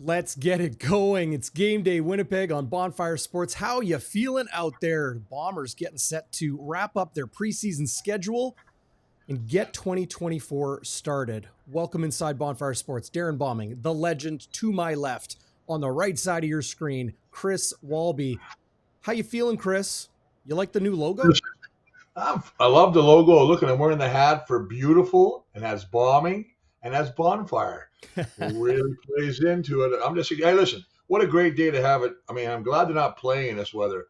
Let's get it going. It's Game Day Winnipeg on Bonfire Sports. How you feeling out there? Bombers getting set to wrap up their preseason schedule and get 2024 started. Welcome inside Bonfire Sports. Darrin Bauming, the legend to my left. On the right side of your screen, Chris Walby. How you feeling, Chris? You like the new logo? I love the logo. Look, I'm wearing the hat for beautiful, and has bombing, and has bonfire. It really plays into it. Hey, listen, what a great day to have it. I mean, I'm glad they're not playing in this weather.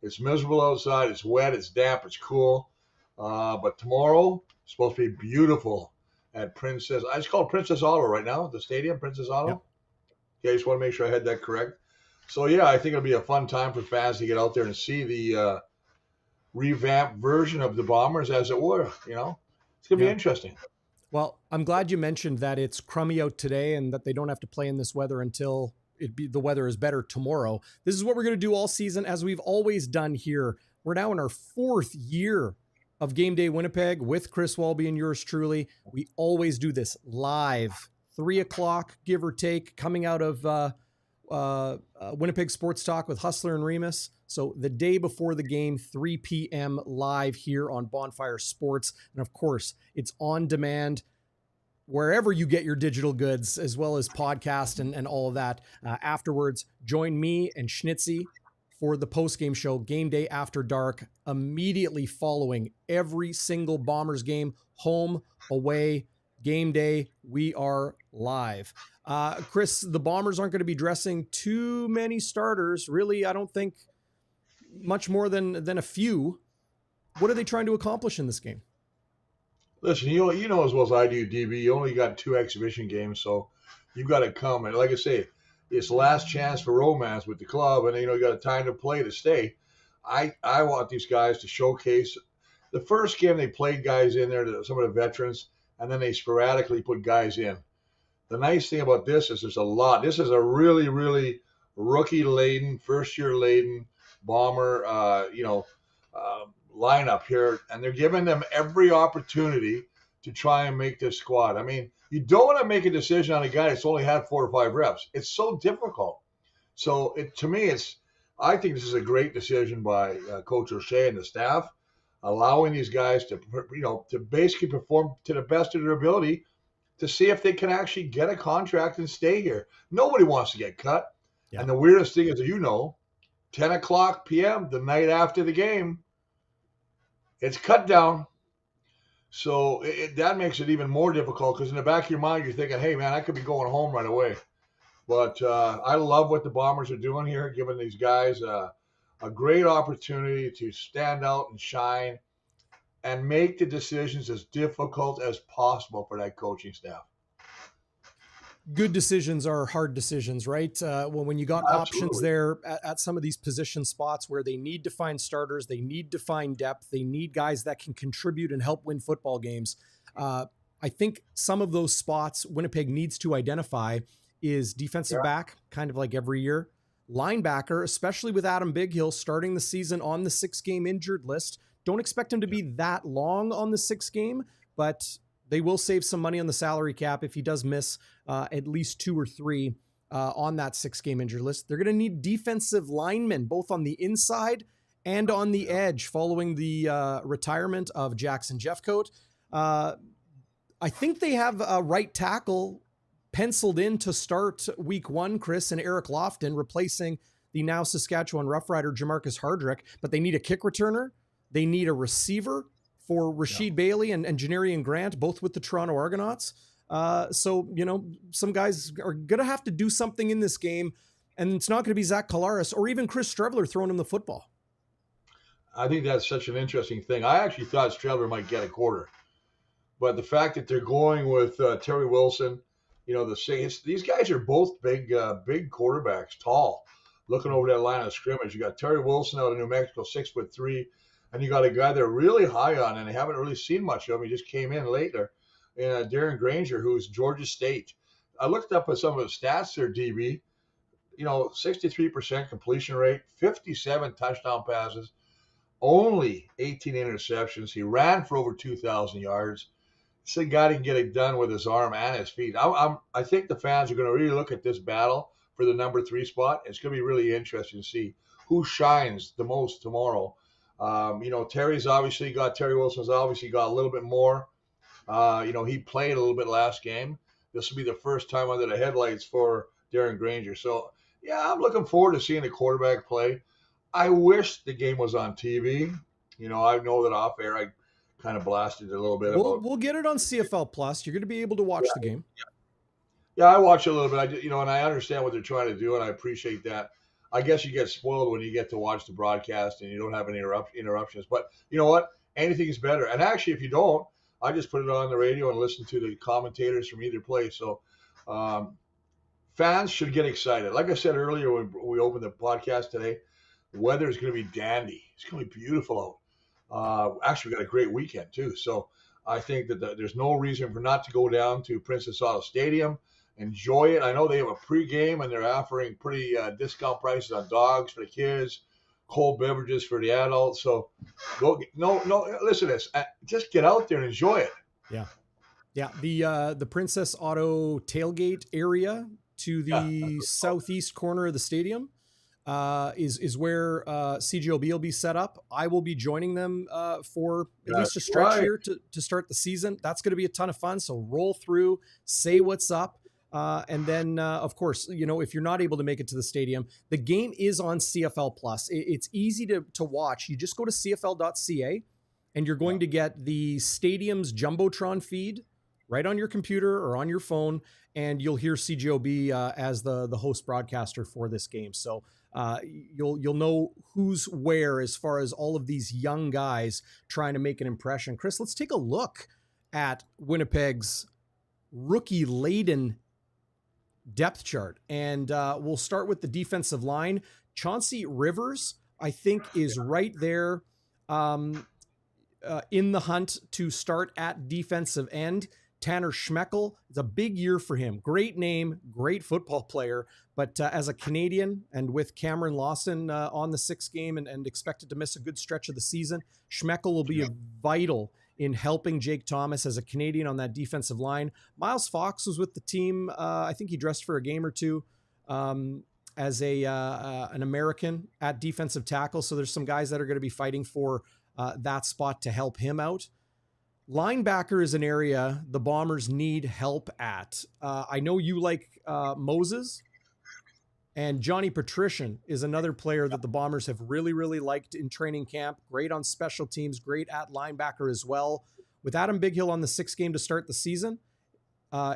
It's miserable outside. It's wet. It's damp. It's cool. But tomorrow, it's supposed to be beautiful at Princess. It's called Princess Auto right now, the stadium, Princess Auto. Yep. Yeah, I just want to make sure I had that correct. So, yeah, I think it'll be a fun time for fans to get out there and see the revamped version of the Bombers, as it were. You know, it's going to be interesting. Well, I'm glad you mentioned that it's crummy out today and that they don't have to play in this weather until the weather is better tomorrow. This is what we're going to do all season, as we've always done here. We're now in our 4th year of Game Day Winnipeg with Chris Walby and yours truly. We always do this live, 3 o'clock, give or take, coming out of Winnipeg Sports Talk with Hustler and Remus. So the day before the game, 3 p.m. live here on Bonfire Sports. And of course, it's on demand wherever you get your digital goods, as well as podcast and all of that. Afterwards, join me and Schnitzy for the postgame show, Game Day After Dark, immediately following every single Bombers game, home, away, game day. We are live. Chris, the Bombers aren't going to be dressing too many starters. Really, I don't think much more than a few. What are they trying to accomplish in this game? Listen, you know as well as I do, DB, you only got 2 exhibition games, so you've got to come. And like I say, it's last chance for romance with the club, and you got a time to play to stay. I want these guys to showcase. The first game they played guys in there, some of the veterans, and then they sporadically put guys in. The nice thing about this is there's a lot. This is a really, really rookie-laden, first-year-laden Bomber, lineup here, and they're giving them every opportunity to try and make this squad. I mean, you don't want to make a decision on a guy that's only had 4 or 5 reps. It's so difficult. So to me, I think this is a great decision by Coach O'Shea and the staff, allowing these guys to basically perform to the best of their ability to see if they can actually get a contract and stay here. Nobody wants to get cut. Yeah. And the weirdest thing is, 10 o'clock p.m., the night after the game, it's cut down. So that makes it even more difficult because in the back of your mind, you're thinking, hey, man, I could be going home right away. But I love what the Bombers are doing here, giving these guys a great opportunity to stand out and shine and make the decisions as difficult as possible for that coaching staff. Good decisions are hard decisions, right? When you got options there at some of these position spots where they need to find starters, they need to find depth, they need guys that can contribute and help win football games. I think some of those spots Winnipeg needs to identify is defensive back, kind of like every year, linebacker, especially with Adam Bighill starting the season on the 6-game injured list. Don't expect him to be that long on the 6th game, but they will save some money on the salary cap if he does miss at least 2 or 3 on that 6-game injured list. They're going to need defensive linemen, both on the inside and on the edge, following the retirement of Jackson Jeffcoat. I think they have a right tackle penciled in to start week 1, Chris, and Eric Lofton, replacing the now Saskatchewan Rough Rider Jamarcus Hardrick. But they need a kick returner. They need a receiver for Rashid Bailey and Janarian Grant, both with the Toronto Argonauts. So, some guys are going to have to do something in this game, and it's not going to be Zach Collaros or even Chris Streveler throwing him the football. I think that's such an interesting thing. I actually thought Streveler might get a quarter, but the fact that they're going with Terry Wilson, these guys are both big quarterbacks, tall. Looking over that line of scrimmage, you got Terry Wilson out of New Mexico, 6'3", and you got a guy they're really high on, and they haven't really seen much of him. He just came in later. And Darren Granger, who's Georgia State. I looked up at some of his stats there, DB. 63% completion rate, 57 touchdown passes, only 18 interceptions. He ran for over 2,000 yards. It's a guy that can get it done with his arm and his feet. I think the fans are going to really look at this battle for the number 3 spot. It's going to be really interesting to see who shines the most tomorrow. Terry Wilson's obviously got a little bit more. He played a little bit last game. This will be the first time under the headlights for Darren Granger. So, yeah, I'm looking forward to seeing the quarterback play. I wish the game was on TV. I know that off air I kind of blasted a little bit. We'll get it on CFL Plus. You're going to be able to watch the game. Yeah, I watch a little bit. And I understand what they're trying to do, and I appreciate that. I guess you get spoiled when you get to watch the broadcast and you don't have any interruptions. But you know what? Anything is better. And actually, if you don't, I just put it on the radio and listen to the commentators from either place. So fans should get excited. Like I said earlier when we opened the podcast today, the weather is going to be dandy. It's going to be beautiful out. Actually, we got a great weekend too. So I think that there's no reason for not to go down to Princess Auto Stadium, enjoy it. I know they have a pregame and they're offering pretty discount prices on dogs for the kids, cold beverages for the adults. So listen to this. Just get out there and enjoy it. Yeah. The Princess Auto tailgate area to the southeast corner of the stadium is where CGOB will be set up. I will be joining them for at least a stretch here to start the season. That's going to be a ton of fun. So roll through, say what's up. And then, of course, if you're not able to make it to the stadium, the game is on CFL Plus. It's easy to watch. You just go to CFL.ca and you're going to get the stadium's Jumbotron feed right on your computer or on your phone. And you'll hear CGOB as the host broadcaster for this game. So you'll know who's where as far as all of these young guys trying to make an impression. Chris, let's take a look at Winnipeg's rookie-laden depth chart. And we'll start with the defensive line. Chauncey Rivers, I think, is right there in the hunt to start at defensive end. Tanner Schmeckel, it's a big year for him. Great name, great football player. But as a Canadian and with Cameron Lawson on the 6th game and expected to miss a good stretch of the season, Schmeckel will be vital in helping Jake Thomas as a Canadian on that defensive line. Miles Fox was with the team. I think he dressed for a game or two as an American at defensive tackle. So there's some guys that are going to be fighting for that spot to help him out. Linebacker is an area the Bombers need help at. I know you like Moses, and Johnny Patrician is another player that the Bombers have really, really liked in training camp. Great on special teams, great at linebacker as well. With Adam Bighill on the 6th game to start the season,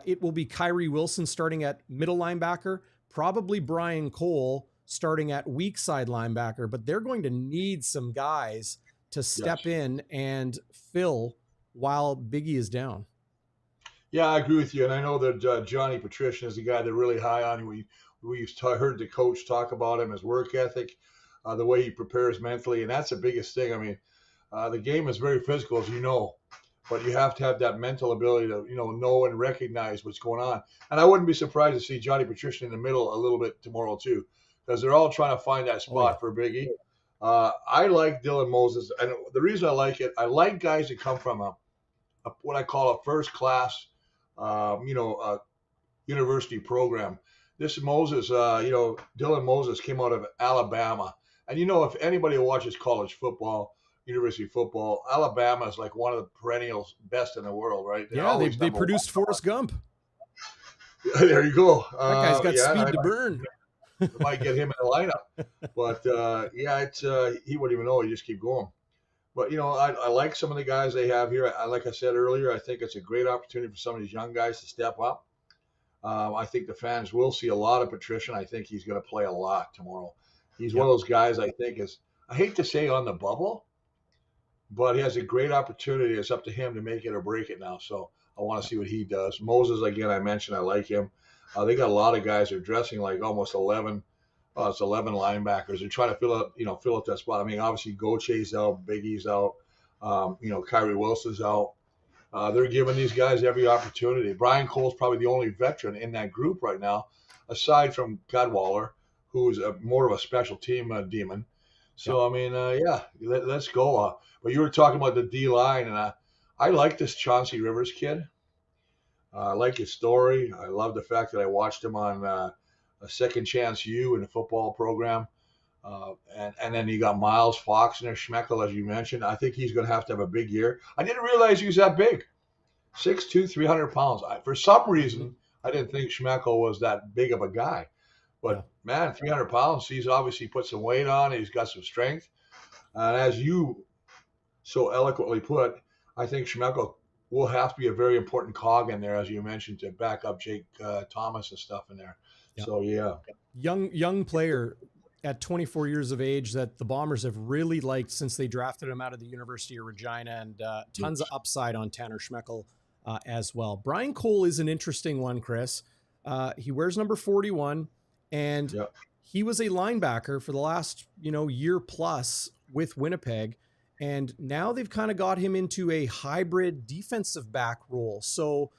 it will be Kyrie Wilson starting at middle linebacker, probably Brian Cole starting at weak side linebacker, but they're going to need some guys to step in and fill while Biggie is down. Yeah, I agree with you. And I know that Johnny Patrician is the guy they're really high on. We heard the coach talk about him, his work ethic, the way he prepares mentally. And that's the biggest thing. I mean, the game is very physical, as you know, but you have to have that mental ability to, know and recognize what's going on. And I wouldn't be surprised to see Johnny Patrician in the middle a little bit tomorrow too, because they're all trying to find that spot for Biggie. I like Dylan Moses. And the reason I like it, I like guys that come from what I call a first-class, university program. This Moses, Dylan Moses came out of Alabama. And, if anybody watches college football, university football, Alabama is like one of the perennial best in the world, right? They produced Forrest Gump. There you go. That guy's got speed to burn. Might get him in the lineup. But, he wouldn't even know. He just keep going. But, I like some of the guys they have here. Like I said earlier, I think it's a great opportunity for some of these young guys to step up. I think the fans will see a lot of Patrician. I think he's going to play a lot tomorrow. He's one of those guys I think is, I hate to say on the bubble, but he has a great opportunity. It's up to him to make it or break it now. So I want to see what he does. Moses, again, I mentioned, I like him. They got a lot of guys that are dressing like almost 11. It's 11 linebackers. They're trying to fill up that spot. I mean, obviously, Gauthier's out, Biggie's out, Kyrie Wilson's out. They're giving these guys every opportunity. Brian Cole's probably the only veteran in that group right now, aside from Cadwallader, who's more of a special team demon. So, I mean, let's go. But you were talking about the D-line, and I like this Chauncey Rivers kid. I like his story. I love the fact that I watched him on a Second Chance U in the football program. And then you got Miles Fox in there, Schmeckel, as you mentioned. I think he's going to have a big year. I didn't realize he was that big. 6'2", 300 pounds. For some reason, I didn't think Schmeckel was that big of a guy. But, man, 300 pounds, he's obviously put some weight on. He's got some strength. And as you so eloquently put, I think Schmeckel will have to be a very important cog in there, as you mentioned, to back up Jake Thomas and stuff in there. Yep. So, yeah. Young player at 24 years of age that the Bombers have really liked since they drafted him out of the University of Regina, and tons of upside on Tanner Schmeckel as well. Brian Cole is an interesting one, Chris. He wears number 41, and he was a linebacker for the last, year plus with Winnipeg. And now they've kind of got him into a hybrid defensive back role. So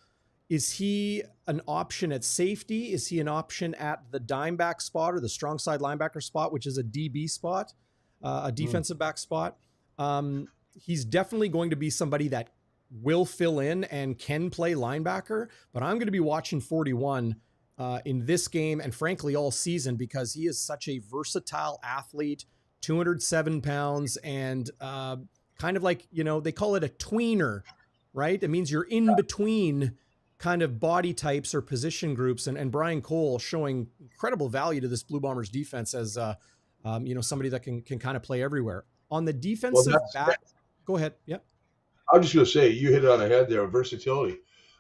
is he an option at safety? Is he an option at the dime back spot or the strong side linebacker spot, which is a DB spot, a defensive back spot? He's definitely going to be somebody that will fill in and can play linebacker, but I'm going to be watching 41 in this game and frankly all season, because he is such a versatile athlete, 207 pounds, and kind of like, they call it a tweener, right? It means you're in between kind of body types or position groups, and Brian Cole showing incredible value to this Blue Bombers defense as, somebody that can kind of play everywhere. On the defensive back, go ahead. Yep. I was just going to say, you hit it on the head there, versatility.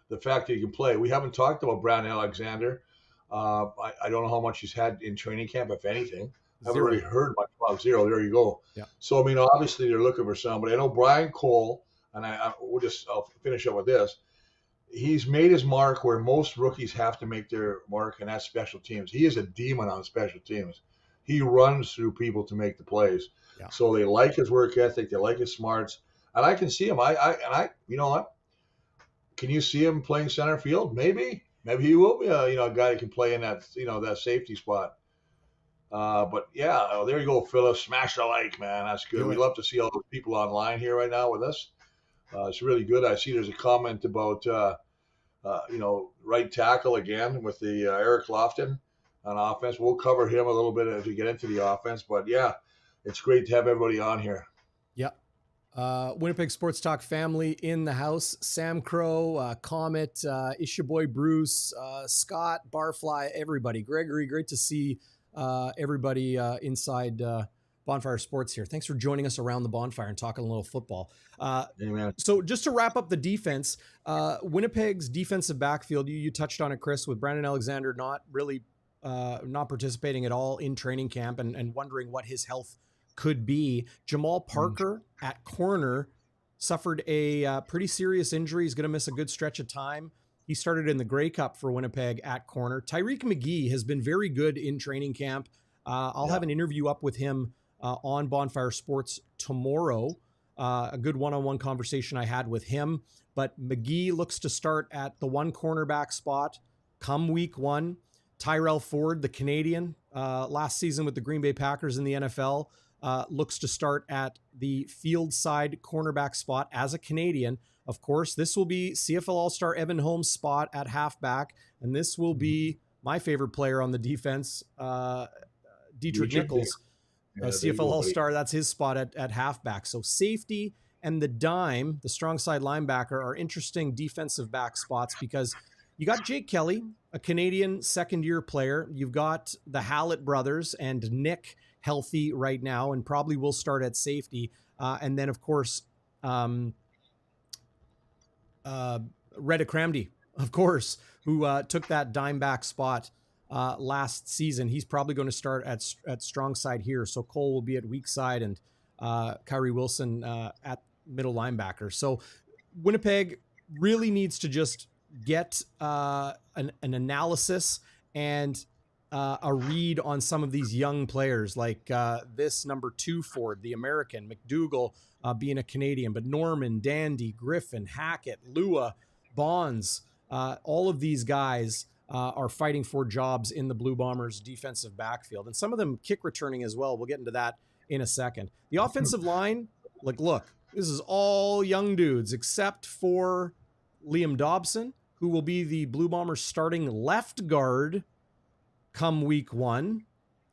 The fact that he can play. We haven't talked about Brandon Alexander. I don't know how much he's had in training camp, if anything. I haven't really heard much about zero. There you go. Yeah. So, obviously they're looking for somebody. I know Brian Cole, and I'll finish up with this. He's made his mark where most rookies have to make their mark, and that's special teams. He is a demon on special teams. He runs through people to make the plays. Yeah. So they like his work ethic. They like his smarts. And I can see him. You know what? Can you see him playing center field? Maybe he will be a guy that can play in that, that safety spot. But yeah, there you go, Phyllis. Smash the like, man. That's good. We love to see all those people online here right now with us. It's really good. I see there's a comment about, right tackle again with the Eric Lofton on offense. We'll cover him a little bit as we get into the offense. But yeah, it's great to have everybody on here. Yeah. Winnipeg Sports Talk family in the house. Sam Crow, Comet, Isha Boy Bruce, Scott, Barfly, everybody. Gregory, great to see everybody inside Bonfire Sports here. Thanks for joining us around the bonfire and talking a little football. So just to wrap up the defense, Winnipeg's defensive backfield, you touched on it, Chris, with Brandon Alexander not participating at all in training camp and wondering what his health could be. Jamal Parker at corner suffered a pretty serious injury. He's going to miss a good stretch of time. He started in the Grey Cup for Winnipeg at corner. Tyreek McGee has been very good in training camp. I'll have an interview up with him on Bonfire Sports tomorrow. A good one-on-one conversation I had with him. But McGee looks to start at the one cornerback spot come week one. Tyrell Ford, the Canadian, last season with the Green Bay Packers in the NFL, looks to start at the field side cornerback spot as a Canadian. Of course, this will be CFL All-Star Evan Holmes' spot at halfback, and this will be my favorite player on the defense, Dietrich Nichols, CFL All-Star. That's his spot at halfback. So safety and the dime, the strong side linebacker, are interesting defensive back spots because you got Jake Kelly, a Canadian second-year player. You've got the Hallett brothers and Nick healthy right now and probably will start at safety. And then, of course, Reda Kramdi, of course, who took that dime back spot last season. He's probably going to start at strong side here. So Cole will be at weak side and Kyrie Wilson at middle linebacker. So Winnipeg really needs to just get an analysis and a read on some of these young players like this number 2 Ford, the American, McDougall being a Canadian, but Norman, Dandy, Griffin, Hackett, Lua, Bonds, all of these guys are fighting for jobs in the Blue Bombers defensive backfield, and some of them kick returning as well. We'll get into that in a second. The offensive line, look, This is all young dudes except for Liam Dobson, who will be the Blue Bombers starting left guard come week 1.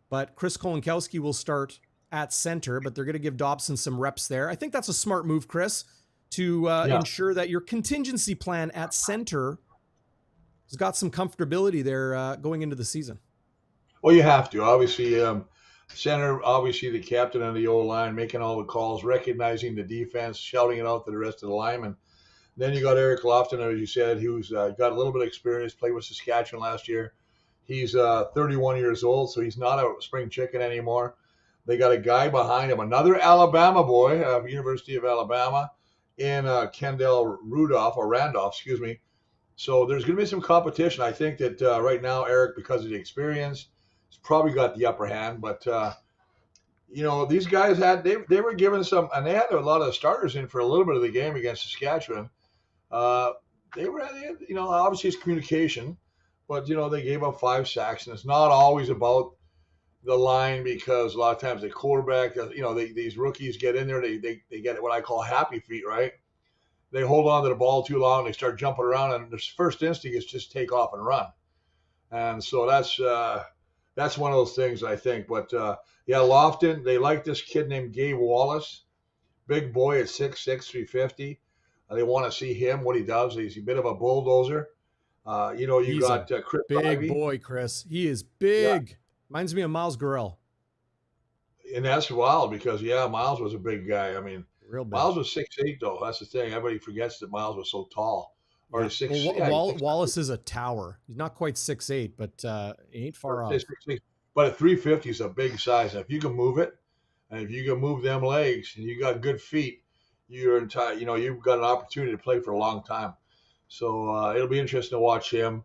But Chris Kolinkowski will start at center, but they're going to give Dobson some reps there. I think that's a smart move, Chris, to ensure that your contingency plan at center has got some comfortability there going into the season. Well, you have to. Obviously, center, obviously the captain of the O-line, making all the calls, recognizing the defense, shouting it out to the rest of the linemen. Then you got Eric Lofton, as you said, who's got a little bit of experience, played with Saskatchewan last year. He's 31 years old, so he's not a spring chicken anymore. They got a guy behind him, another Alabama boy, University of Alabama, in Kendall Randolph, excuse me. So there's going to be some competition. I think that right now, Eric, because of the experience, has probably got the upper hand. But, these guys they were given some, and they had a lot of the starters in for a little bit of the game against Saskatchewan. Obviously it's communication, but, they gave up 5 sacks. And it's not always about the line, because a lot of times the quarterback, these rookies get in there, they get what I call happy feet, right? They hold on to the ball too long, they start jumping around, and their first instinct is just take off and run. And so that's one of those things, I think. But Lofton, they like this kid named Gabe Wallace, big boy at 6'6", 350. They want to see him, what he does. He's a bit of a bulldozer. He's got Chris big boy, Chris. He is big. Yeah. Reminds me of Miles Gurrell. And that's wild because, Miles was a big guy. I mean, real big. Miles was 6'8", though. That's the thing. Everybody forgets that Miles was so tall. Or 6'6". Wallace is a tower. He's not quite 6'8", but he ain't far off. 6'6". But at 350 is a big size. And if you can move it, and if you can move them legs, and you got good feet, you've got an opportunity to play for a long time. So it'll be interesting to watch him.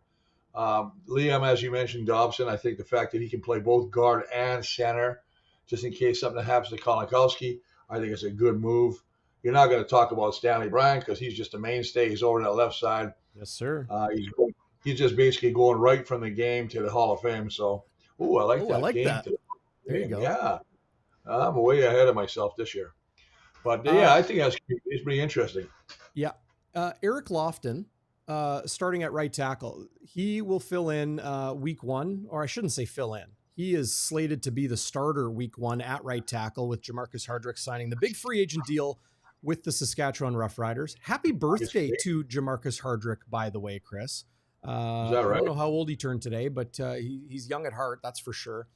Liam, as you mentioned, Dobson, I think the fact that he can play both guard and center, just in case something happens to Kolinkowski, I think it's a good move. You're not going to talk about Stanley Bryant because he's just a mainstay. He's over on that left side. Yes, sir. He's just basically going right from the game to the Hall of Fame. So, I like that. There you go. Yeah. I'm way ahead of myself this year. But, I think it's pretty interesting. Yeah. Eric Lofton, starting at right tackle, he will fill in week 1, or I shouldn't say fill in. He is slated to be the starter week 1 at right tackle, with Jamarcus Hardrick signing the big free agent deal with the Saskatchewan Roughriders. Happy birthday to Jamarcus Hardrick, by the way, Chris. Is that right? I don't know how old he turned today, but he's young at heart, that's for sure.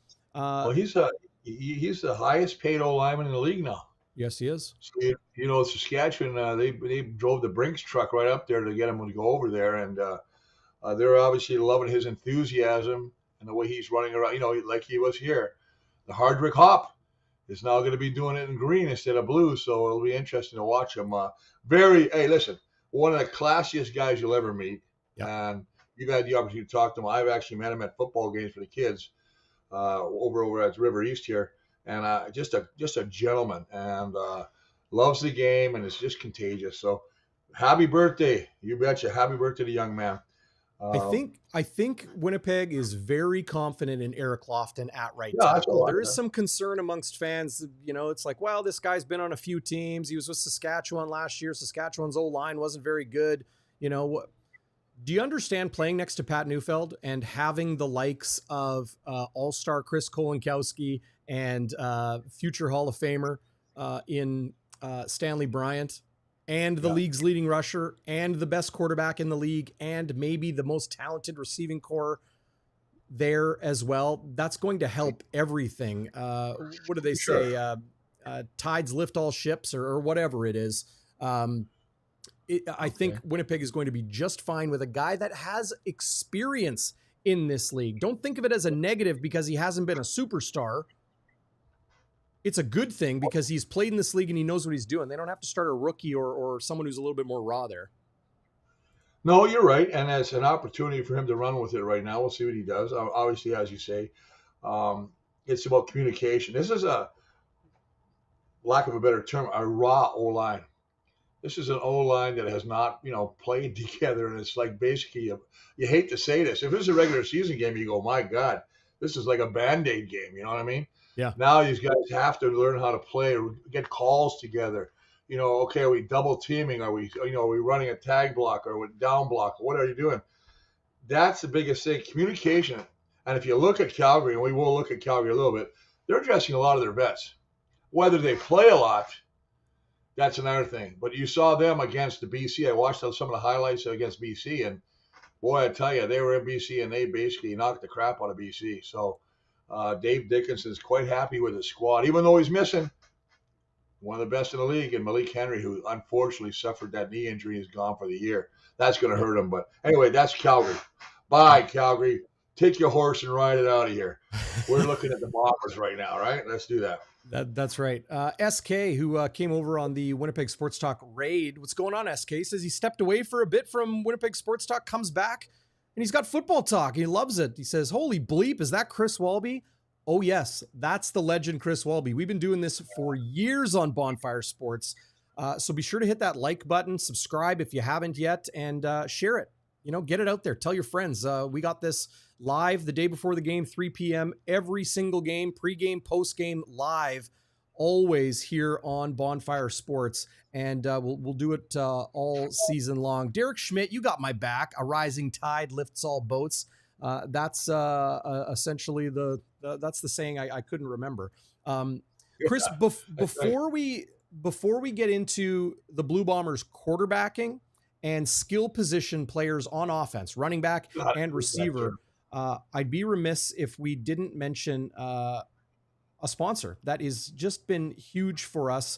He's the highest paid O-lineman in the league now. Yes, he is. So, Saskatchewan, they drove the Brinks truck right up there to get him to go over there, and they're obviously loving his enthusiasm and the way he's running around, like he was here. The Hardrick Hop is now going to be doing it in green instead of blue, so it'll be interesting to watch him. Hey, listen, one of the classiest guys you'll ever meet, and you've had the opportunity to talk to him. I've actually met him at football games for the kids over at River East here. And just a gentleman, and loves the game, and is just contagious. So, happy birthday! You betcha! Happy birthday to young man. I think Winnipeg is very confident in Eric Lofton at right tackle. There is some concern amongst fans. It's like, well, this guy's been on a few teams. He was with Saskatchewan last year. Saskatchewan's O-line wasn't very good. Do you understand playing next to Pat Neufeld and having the likes of all-star Chris Kolinkowski and future Hall of Famer in Stanley Bryant, and the league's leading rusher, and the best quarterback in the league, and maybe the most talented receiving core there as well? That's going to help everything. What do they say? Tides lift all ships, or whatever it is. I think Winnipeg is going to be just fine with a guy that has experience in this league. Don't think of it as a negative because he hasn't been a superstar. It's a good thing because he's played in this league and he knows what he's doing. They don't have to start a rookie or someone who's a little bit more raw there. No, you're right. And it's an opportunity for him to run with it right now. We'll see what he does. Obviously, as you say, it's about communication. This is a, lack of a better term, a raw O-line. This is an O-line that has not, played together. And it's like basically, you hate to say this. If it was a regular season game, you go, my God, this is like a Band-Aid game. You know what I mean? Yeah. Now these guys have to learn how to play, get calls together. okay, are we double teaming? Are we running a tag block or a down block? What are you doing? That's the biggest thing, communication. And if you look at Calgary, and we will look at Calgary a little bit, they're dressing a lot of their vets. Whether they play a lot, that's another thing. But you saw them against the BC. I watched some of the highlights against BC, and boy, I tell you, they were in BC, and they basically knocked the crap out of BC. So Dave Dickinson's quite happy with his squad, even though he's missing one of the best in the league, and Malik Henry, who unfortunately suffered that knee injury, is gone for the year. That's going to hurt him. But anyway, that's Calgary. Bye, Calgary. Take your horse and ride it out of here. We're looking at the Bombers right now, right? Let's do that. That's right. SK, who came over on the Winnipeg Sports Talk raid. What's going on, SK? Says he stepped away for a bit from Winnipeg Sports Talk, comes back, and he's got football talk. He loves it. He says, holy bleep, is that Chris Walby? Oh, yes, that's the legend Chris Walby. We've been doing this for years on Bonfire Sports. So be sure to hit that like button, subscribe if you haven't yet, and share it. Get it out there. Tell your friends. We got this live the day before the game, 3 p.m. Every single game, pregame, postgame, live, always here on Bonfire Sports. And we'll do it all season long. Derek Schmidt, you got my back. A rising tide lifts all boats. That's essentially that's the saying I couldn't remember. Chris, before we get into the Blue Bombers quarterbacking and skill position players on offense, running back and receiver, I'd be remiss if we didn't mention a sponsor that has just been huge for us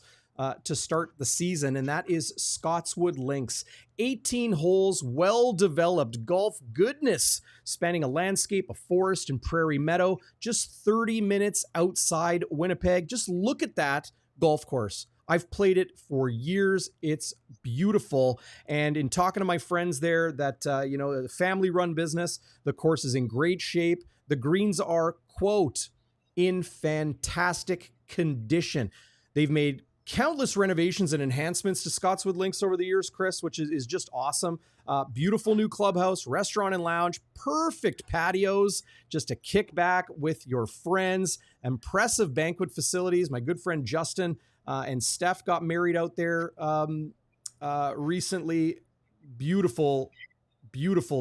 to start the season, and that is Scotswood Links. 18 holes, well-developed golf goodness, spanning a landscape, a forest, and prairie meadow, just 30 minutes outside Winnipeg. Just look at that golf course. I've played it for years. It's beautiful. And in talking to my friends there, that, a family-run business, the course is in great shape. The greens are, quote, in fantastic condition. They've made countless renovations and enhancements to Scotswood Links over the years, Chris, which is just awesome. Beautiful new clubhouse, restaurant and lounge, perfect patios just to kick back with your friends, impressive banquet facilities. My good friend Justin and Steph got married out there recently. Beautiful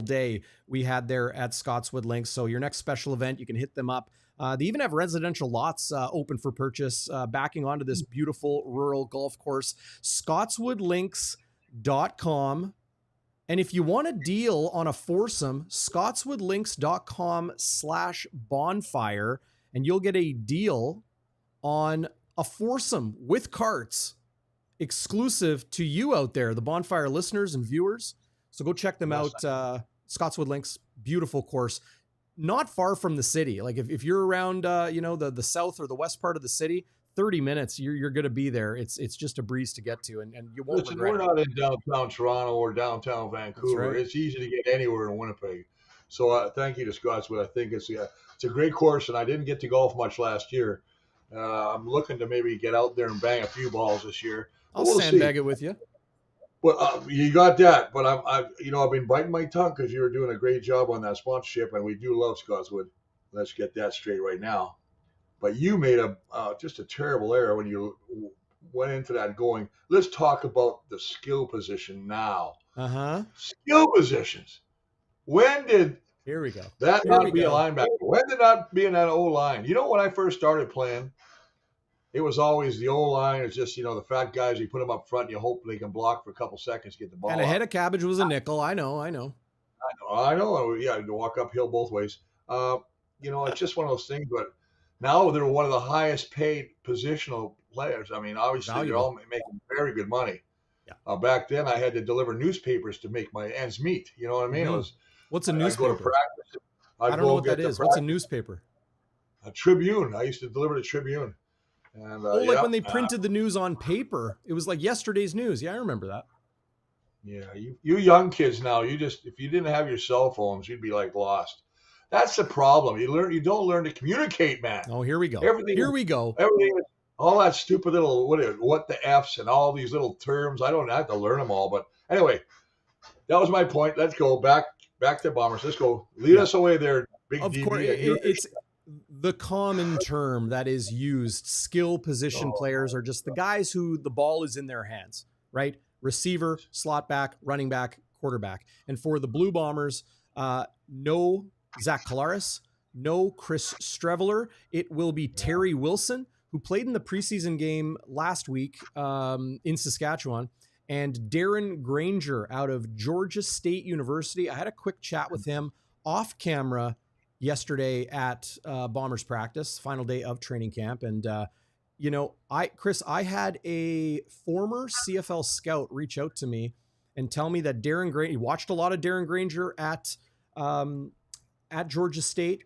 day we had there at Scotswood Links. So your next special event, you can hit them up. They even have residential lots open for purchase, backing onto this beautiful rural golf course, scotswoodlinks.com. And if you want a deal on a foursome, scotswoodlinks.com/bonfire, and you'll get a deal on a foursome with carts exclusive to you out there, the Bonfire listeners and viewers. So go check them out. Scotswood Links, beautiful course. Not far from the city. Like if you're around, the south or the west part of the city, 30 minutes, you're going to be there. It's just a breeze to get to, and you won't regret it. We're not in downtown Toronto or downtown Vancouver. Right. It's easy to get anywhere in Winnipeg. So thank you to Scotswood. I think it's a great course, and I didn't get to golf much last year. I'm looking to maybe get out there and bang a few balls this year. I'll sandbag it with you. Well, you got that, but I've been biting my tongue because you were doing a great job on that sponsorship, and we do love Scotswood. Let's get that straight right now. But you made just a terrible error when you went into that going, let's talk about the skill position now. Skill positions. When did Here we go. that not be a linebacker? When did not be in that O-line? When I first started playing, it was always the O-line. It's just, the fat guys, you put them up front and you hope they can block for a couple seconds, get the ball. And a head of cabbage was a nickel. I know. I know. Yeah, to walk uphill both ways. It's just one of those things. But now they're one of the highest paid positional players. I mean, obviously, They're all making very good money. Yeah. Back then, I had to deliver newspapers to make my ends meet. You know what I mean? Mm-hmm. What's a newspaper? I'd go to practice. I don't know what that is. What's a newspaper? A Tribune. I used to deliver the Tribune. And, when they printed the news on paper, it was like yesterday's news. Yeah, I remember that. Yeah, you young kids now, if you didn't have your cell phones, you'd be like lost. That's the problem. You don't learn to communicate, man. Oh, here we go. Everything is all that stupid little what the F's and all these little terms. I don't have to learn them all, but anyway, that was my point. Let's go back to Bombers. Let's go. Lead us away there, big Of DB. course, it's the common term that is used, skill position players are just the guys who the ball is in their hands, right? Receiver, slot back, running back, quarterback. And for the Blue Bombers, no Zach Collaros, no Chris Streveler. It will be Terry Wilson, who played in the preseason game last week in Saskatchewan, and Darrin Granger out of Georgia State University. I had a quick chat with him off camera yesterday at Bombers practice, final day of training camp. And, Chris, I had a former CFL scout reach out to me and tell me that Darrin Granger, he watched a lot of Darrin Granger at Georgia State.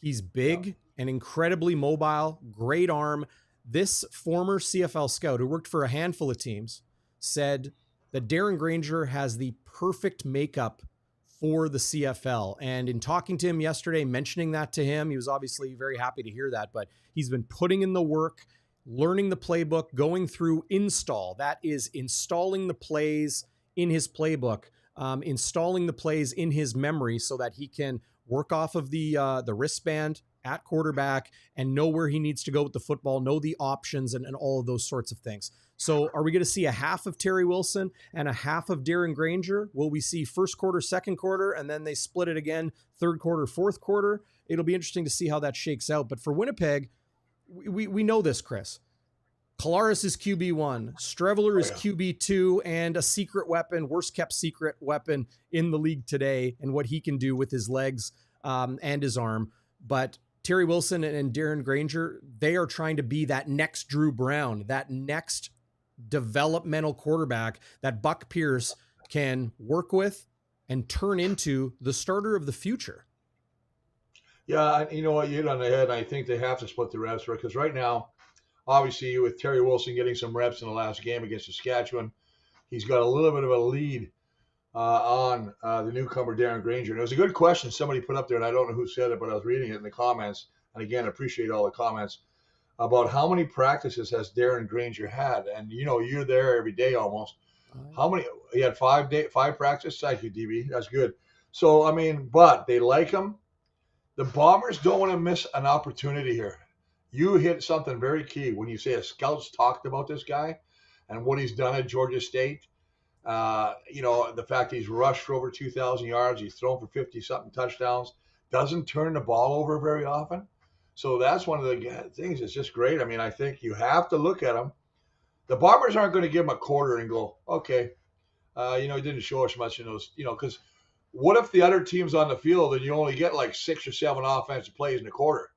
He's big and incredibly mobile, great arm. This former CFL scout who worked for a handful of teams said that Darrin Granger has the perfect makeup for the CFL. And in talking to him yesterday, mentioning that to him, he was obviously very happy to hear that, but he's been putting in the work, learning the playbook, going through install. That is installing the plays in his playbook, installing the plays in his memory so that he can work off of the wristband at quarterback and know where he needs to go with the football, know the options and all of those sorts of things. So are we going to see a half of Terry Wilson and a half of Darrin Granger? Will we see first quarter, second quarter, and then they split it again, third quarter, fourth quarter? It'll be interesting to see how that shakes out. But for Winnipeg, we know this, Chris. Collaros is QB1, Streveler is QB2, and a secret weapon, worst kept secret weapon in the league today, and what he can do with his legs and his arm. But Terry Wilson and Darrin Granger, they are trying to be that next Drew Brown, that next developmental quarterback that Buck Pierce can work with and turn into the starter of the future. Yeah, you know what, you hit on the head. I think they have to split the reps, because right now, obviously, with Terry Wilson getting some reps in the last game against Saskatchewan, he's got a little bit of a lead on the newcomer, Darrin Granger. And it was a good question somebody put up there, and I don't know who said it, but I was reading it in the comments. And again, I appreciate all the comments about how many practices has Darrin Granger had. And, you're there every day almost. How many? He had 5 practices. Thank you, DB. That's good. So, but they like him. The Bombers don't want to miss an opportunity here. You hit something very key when you say a scout's talked about this guy and what he's done at Georgia State. The fact he's rushed for over 2,000 yards, he's thrown for 50-something touchdowns, doesn't turn the ball over very often. So that's one of the things. It's just great. I think you have to look at him. The Bombers aren't going to give him a quarter and go, okay, he didn't show us much in those, because what if the other team's on the field and you only get like 6 or 7 offensive plays in a quarter?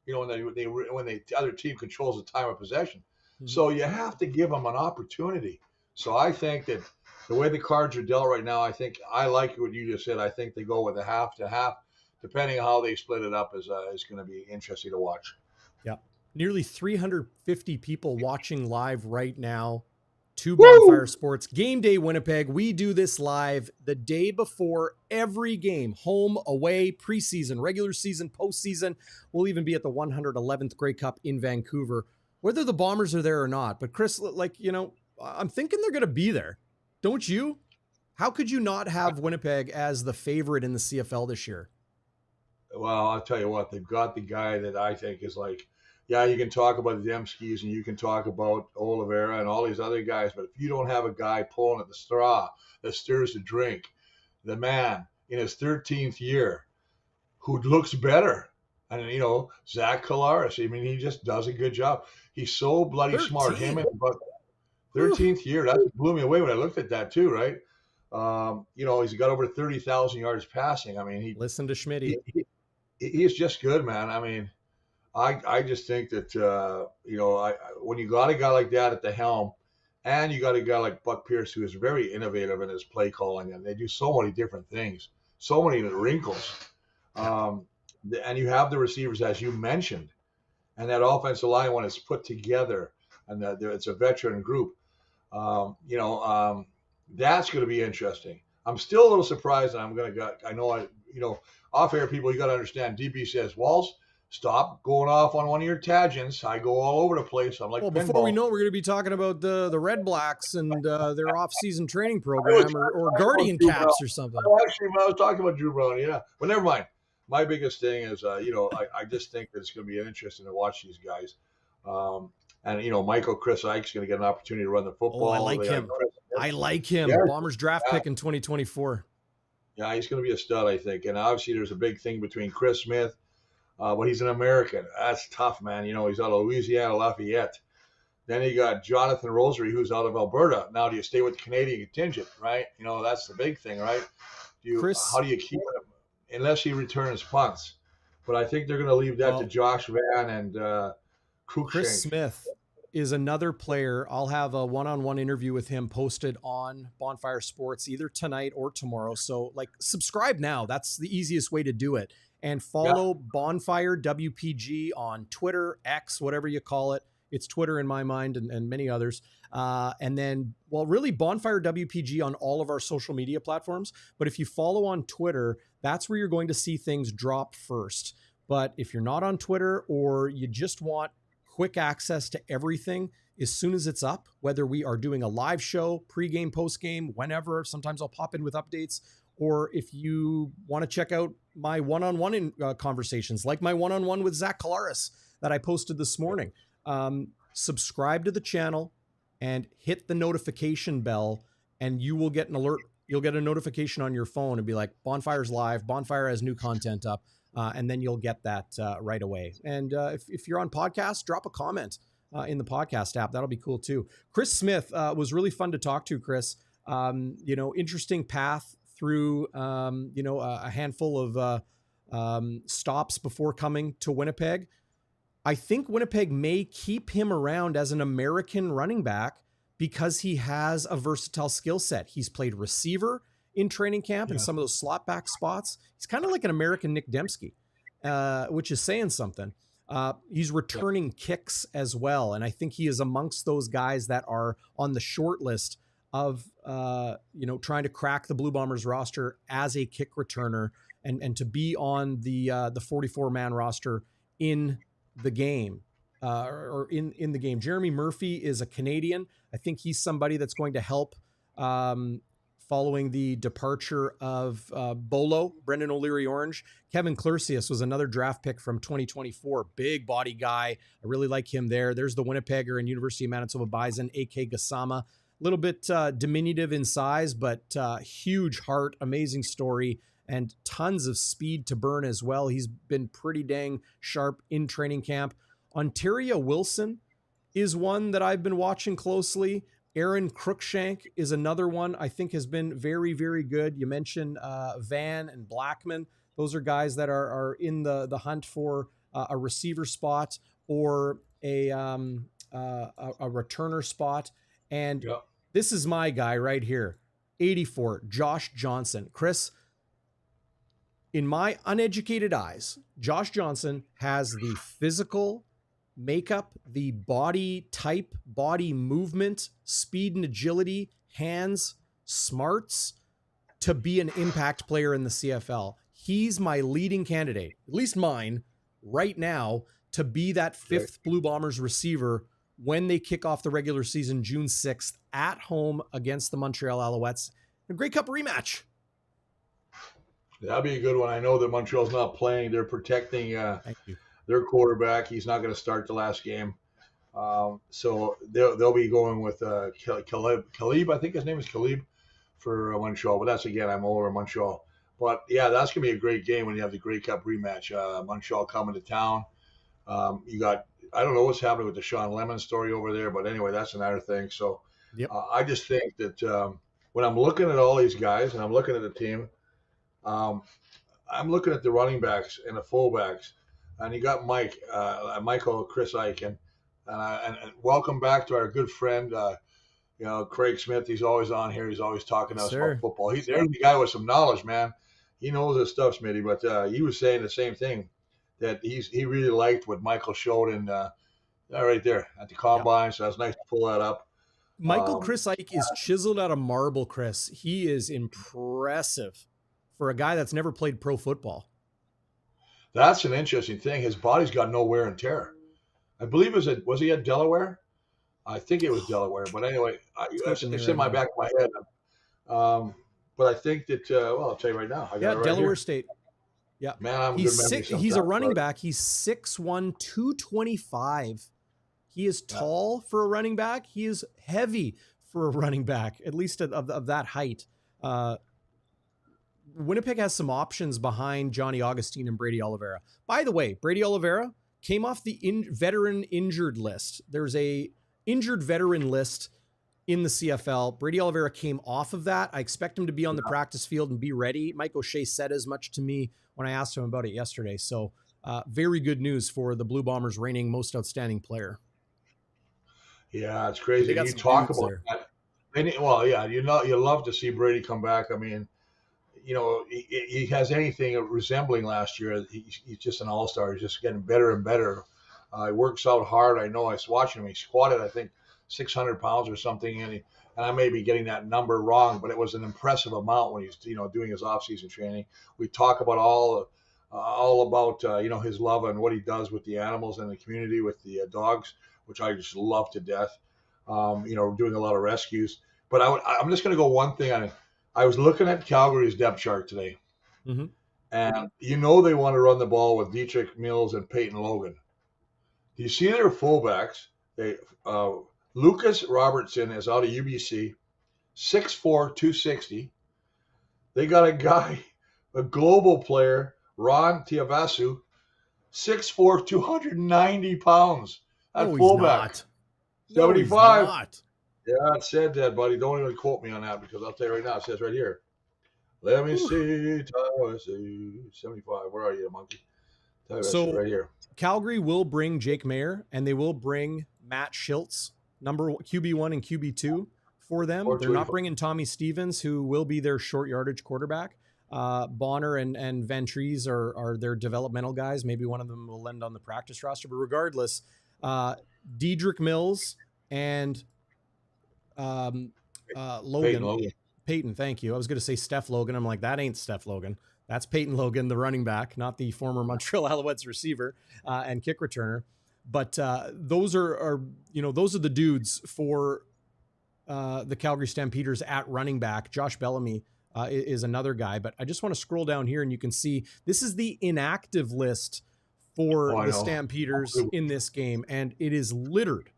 When the other team controls the time of possession. Mm-hmm. So you have to give them an opportunity. So I think that the way the cards are dealt right now, I like what you just said. I think they go with a half to half, depending on how they split it up is going to be interesting to watch. Yeah. Nearly 350 people watching live right now to Bonfire Sports. Game Day Winnipeg. We do this live the day before every game. Home, away, preseason, regular season, postseason. We'll even be at the 111th Grey Cup in Vancouver, whether the Bombers are there or not. But Chris, I'm thinking they're going to be there. Don't you? How could you not have Winnipeg as the favorite in the CFL this year? Well, I'll tell you what. They've got the guy that I think is like, yeah, you can talk about the Dembskis and you can talk about Oliveira and all these other guys, but if you don't have a guy pulling at the straw that stirs the drink, the man in his 13th year who looks better, and Zach Collaros, he just does a good job. He's so bloody 13. Smart. Him and about 13th year, that blew me away when I looked at that too, right? He's got over 30,000 yards passing. Listen to Schmitty. He's just good, man. I just think that, when you got a guy like that at the helm and you got a guy like Buck Pierce, who is very innovative in his play calling, and they do so many different things, so many wrinkles. And you have the receivers, as you mentioned, and that offensive line, when it's put together and it's a veteran group, that's going to be interesting. I'm still a little surprised, and off air people, you got to understand, DB says, Walls, stop going off on one of your tangents. I go all over the place. I'm like, well, before we know, we're going to be talking about the Red Blacks and their off-season training program or Guardian Caps or something. Actually, I was talking about Drew Brown, yeah. But never mind. my biggest thing is, I just think that it's going to be interesting to watch these guys. And Chris Ike's going to get an opportunity to run the football. Oh, I like him. I like him. Yeah. Bombers draft pick in 2024. Yeah, he's going to be a stud, I think. And obviously, there's a big thing between Chris Smith, but he's an American. That's tough, man. He's out of Louisiana Lafayette. Then you got Jonathan Rosary, who's out of Alberta. Now, do you stay with the Canadian contingent, right? That's the big thing, right? How do you keep him unless he returns punts? But I think they're going to leave that to Josh Van and Cruikshank. Chris Smith is another player. I'll have a one-on-one interview with him posted on Bonfire Sports either tonight or tomorrow. So subscribe now. That's the easiest way to do it. And follow Bonfire WPG on Twitter, X, whatever you call it. It's Twitter in my mind and many others. And then, really Bonfire WPG on all of our social media platforms. But if you follow on Twitter, that's where you're going to see things drop first. But if you're not on Twitter or you just want quick access to everything as soon as it's up, whether we are doing a live show, pregame, postgame, whenever, sometimes I'll pop in with updates, or if you want to check out my one-on-one conversations, like my one-on-one with Zach Kalaris that I posted this morning, subscribe to the channel and hit the notification bell, and you will get an alert. You'll get a notification on your phone and be like, Bonfire's live, Bonfire has new content up. And then you'll get that right away. And if you're on podcast, drop a comment in the podcast app. That'll be cool too. Chris Smith was really fun to talk to, Chris. Interesting path through, a handful of stops before coming to Winnipeg. I think Winnipeg may keep him around as an American running back because he has a versatile skill set. He's played receiver in training camp in some of those slot back spots. He's kind of like an American Nick Dembski, which is saying something. He's returning kicks as well. And I think he is amongst those guys that are on the short list of, trying to crack the Blue Bombers roster as a kick returner and to be on the 44-man roster in the game or in the game. Jeremy Murphy is a Canadian. I think he's somebody that's going to help, following the departure of Bolo, Brendan O'Leary Orange. Kevin Clercius was another draft pick from 2024. Big body guy. I really like him there. There's the Winnipegger and University of Manitoba Bison, A.K. Gassama. A little bit diminutive in size, but huge heart, amazing story, and tons of speed to burn as well. He's been pretty dang sharp in training camp. Ontario Wilson is one that I've been watching closely. Aaron Cruikshank is another one I think has been very, very good. You mentioned Van and Blackman. Those are guys that are in the hunt for a receiver spot or a returner spot. And this is my guy right here, 84, Josh Johnson. Chris, in my uneducated eyes, Josh Johnson has the physical makeup, the body type, body movement, speed and agility, hands, smarts to be an impact player in the CFL. He's my leading candidate, at least mine right now, to be that fifth Blue Bombers receiver when they kick off the regular season June 6th at home against the Montreal Alouettes. A Grey Cup rematch. That'd be a good one. I know that Montreal's not playing. They're protecting their quarterback. He's not going to start the last game. So they'll be going with Khalib. I think his name is Khalib for Montreal. But that's, again, I'm over Montreal. But, yeah, that's going to be a great game when you have the Grey Cup rematch. Montreal coming to town. You got – I don't know what's happening with the Sean Lemon story over there. But, anyway, that's another thing. So I just think that when I'm looking at all these guys and I'm looking at the team, I'm looking at the running backs and the fullbacks. And you got Michael, Chris Ike, and welcome back to our good friend, Craig Smith. He's always on here. He's always talking to us about football. There's the guy with some knowledge, man. He knows his stuff, Smitty. But he was saying the same thing, that he really liked what Michael showed in right there at the combine. So that's nice to pull that up. Michael Chris Ike is chiseled out of marble, Chris. He is impressive for a guy that's never played pro football. That's an interesting thing. His body's got no wear and tear. I believe was he at Delaware? I think it was Delaware. But anyway, it's in my back of my head. But I think that, I'll tell you right now. Delaware State. Yeah. Man, I'm He's good memory six, sometimes. he's a running back. He's 6'1", 225. He is tall for a running back. He is heavy for a running back, at least of that height. Winnipeg has some options behind Johnny Augustine and Brady Oliveira. By the way, Brady Oliveira came off the veteran injured list. There's a injured veteran list in the CFL. Brady Oliveira came off of that. I expect him to be on the practice field and be ready. Mike O'Shea said as much to me when I asked him about it yesterday. So very good news for the Blue Bombers reigning most outstanding player. Yeah, it's crazy. They got You some talk dudes about there. that. Well, yeah, you love to see Brady come back. I mean, he has anything resembling last year. He's just an all-star. He's just getting better and better. He works out hard. I know I was watching him. He squatted, I think, 600 pounds or something. And I may be getting that number wrong, but it was an impressive amount when he's, doing his off-season training. We talk about all about, his love and what he does with the animals and the community with the dogs, which I just love to death. Doing a lot of rescues. But I'm just going to go one thing on it. I was looking at Calgary's depth chart today, and they want to run the ball with Dietrich Mills and Peyton Logan. Do you see their fullbacks? Lucas Robertson is out of UBC, 6'4", 260. They got a guy, a global player, Ron Tiavasu, 6'4", 290 pounds. At fullback. 75. No, not. Yeah, it said that, buddy. Don't even quote me on that because I'll tell you right now. It says right here. Let me see. 75. Where are you, monkey? So right here. Calgary will bring Jake Mayer and they will bring Matt Schiltz, QB1 and QB2 for them. They're not bringing Tommy Stevens, who will be their short yardage quarterback. Bonner and Van Trees are their developmental guys. Maybe one of them will land on the practice roster. But regardless, Dietrich Mills and Logan. Peyton, thank you. I was going to say Steph Logan. I'm like, that ain't Steph Logan. That's Peyton Logan, the running back, not the former Montreal Alouettes receiver and kick returner. But those are the dudes for the Calgary Stampeders at running back. Josh Bellamy is another guy. But I just want to scroll down here and you can see this is the inactive list for the Stampeders in this game. And it is littered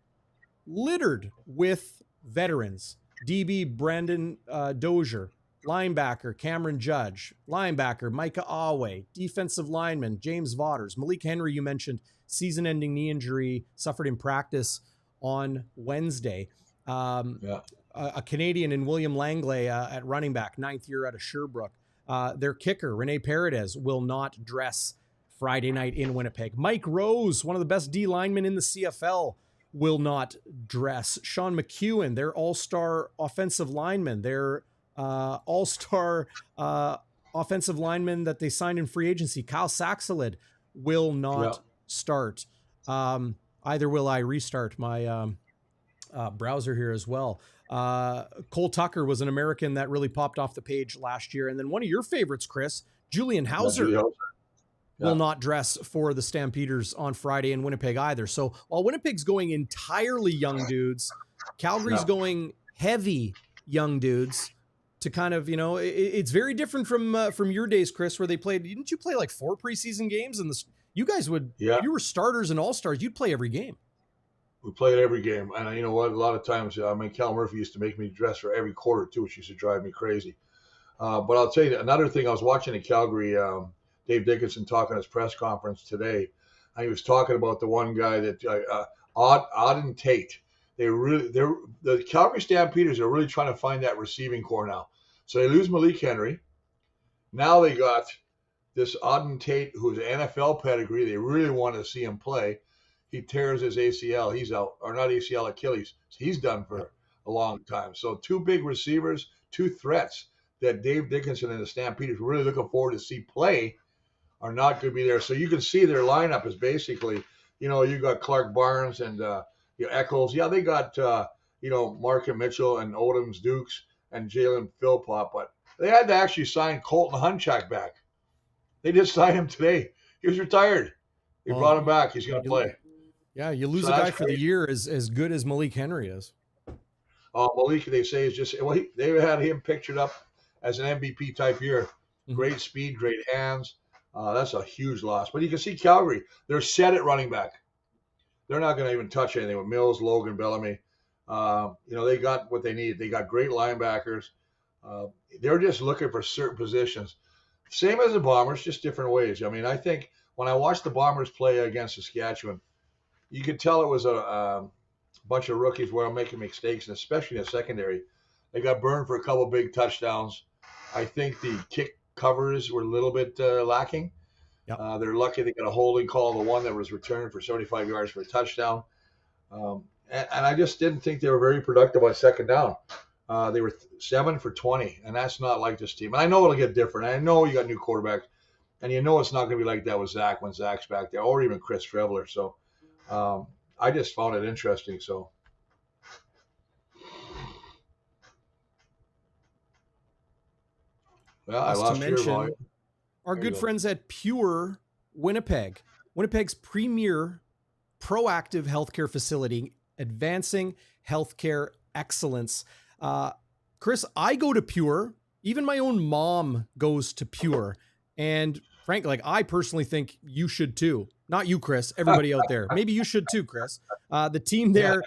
with veterans. DB Brandon Dozier, linebacker Cameron Judge, linebacker Micah Awe, defensive lineman James Vaughters, Malik Henry, you mentioned, season-ending knee injury, suffered in practice on Wednesday. A Canadian in William Langley at running back, 9th year out of Sherbrooke. Their kicker, Rene Paredes, will not dress Friday night in Winnipeg. Mike Rose, one of the best D linemen in the CFL, will not dress. Sean McEwen, their all-star offensive lineman, their all-star offensive lineman that they signed in free agency, Kyle Saxelid, will not start. Either will I restart my browser here as well. Cole Tucker was an American that really popped off the page last year. And then one of your favorites, Chris, Julian Hauser, will not dress for the Stampeders on Friday in Winnipeg either. So while Winnipeg's going entirely young dudes, Calgary's going heavy young dudes to kind of, it's very different from your days, Chris, where they played. Didn't you play like 4 preseason games? And you guys would, you were starters and all-stars. You'd play every game. We played every game. And you know what? A lot of times, Cal Murphy used to make me dress for every quarter too, which used to drive me crazy. But I'll tell you another thing. I was watching in Calgary, Dave Dickinson talking at his press conference today, and he was talking about the one guy that Auden Tate. The Calgary Stampeders are really trying to find that receiving core now. So they lose Malik Henry. Now they got this Auden Tate, who's an NFL pedigree. They really want to see him play. He tears his ACL. He's out, or not ACL, Achilles. He's done for a long time. So 2 big receivers, 2 threats that Dave Dickinson and the Stampeders were really looking forward to see play are not going to be there. So you can see their lineup is basically, you got Clark Barnes and Eccles. Yeah, they got, Mark and Mitchell and Odoms Dukes and Jalen Philpott, but they had to actually sign Colton Hunchak back. They just signed him today. He was retired. They brought him back. He's going to play. Yeah, you lose a guy for the year as good as Malik Henry is. Malik, they say, is just, they had him pictured up as an MVP type year. Great speed, great hands. That's a huge loss. But you can see Calgary, they're set at running back. They're not going to even touch anything with Mills, Logan, Bellamy. They got what they need. They got great linebackers. They're just looking for certain positions. Same as the Bombers, just different ways. I mean, I think when I watched the Bombers play against Saskatchewan, you could tell it was a bunch of rookies were making mistakes, and especially in the secondary. They got burned for a couple big touchdowns. I think the kick covers were a little bit lacking. Yep. They're lucky they got a holding call, the one that was returned for 75 yards for a touchdown. And I just didn't think they were very productive on second down. They were 7 for 20, and that's not like this team. And I know it'll get different. I know you got new quarterbacks, and you know it's not going to be like that with Zach when Zach's back there, or even Chris Trevler. So I just found it interesting. So. Well, I lost your volume. Our good friends at Pure Winnipeg, Winnipeg's premier proactive healthcare facility, advancing healthcare excellence. Chris, I go to Pure. Even my own mom goes to Pure. And frankly, I personally think you should too. Not you, Chris, everybody out there. Maybe you should too, Chris. The team there,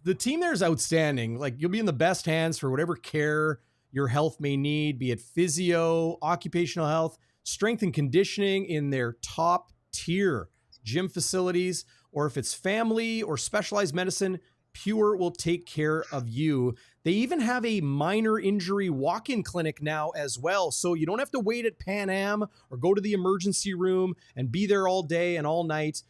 the team there is outstanding. Like, you'll be in the best hands for whatever care your health may need, be it physio, occupational health, strength and conditioning in their top tier gym facilities, or if it's family or specialized medicine, Pure will take care of you. They even have a minor injury walk-in clinic now as well. So you don't have to wait at Pan Am or go to the emergency room and be there all day and all night.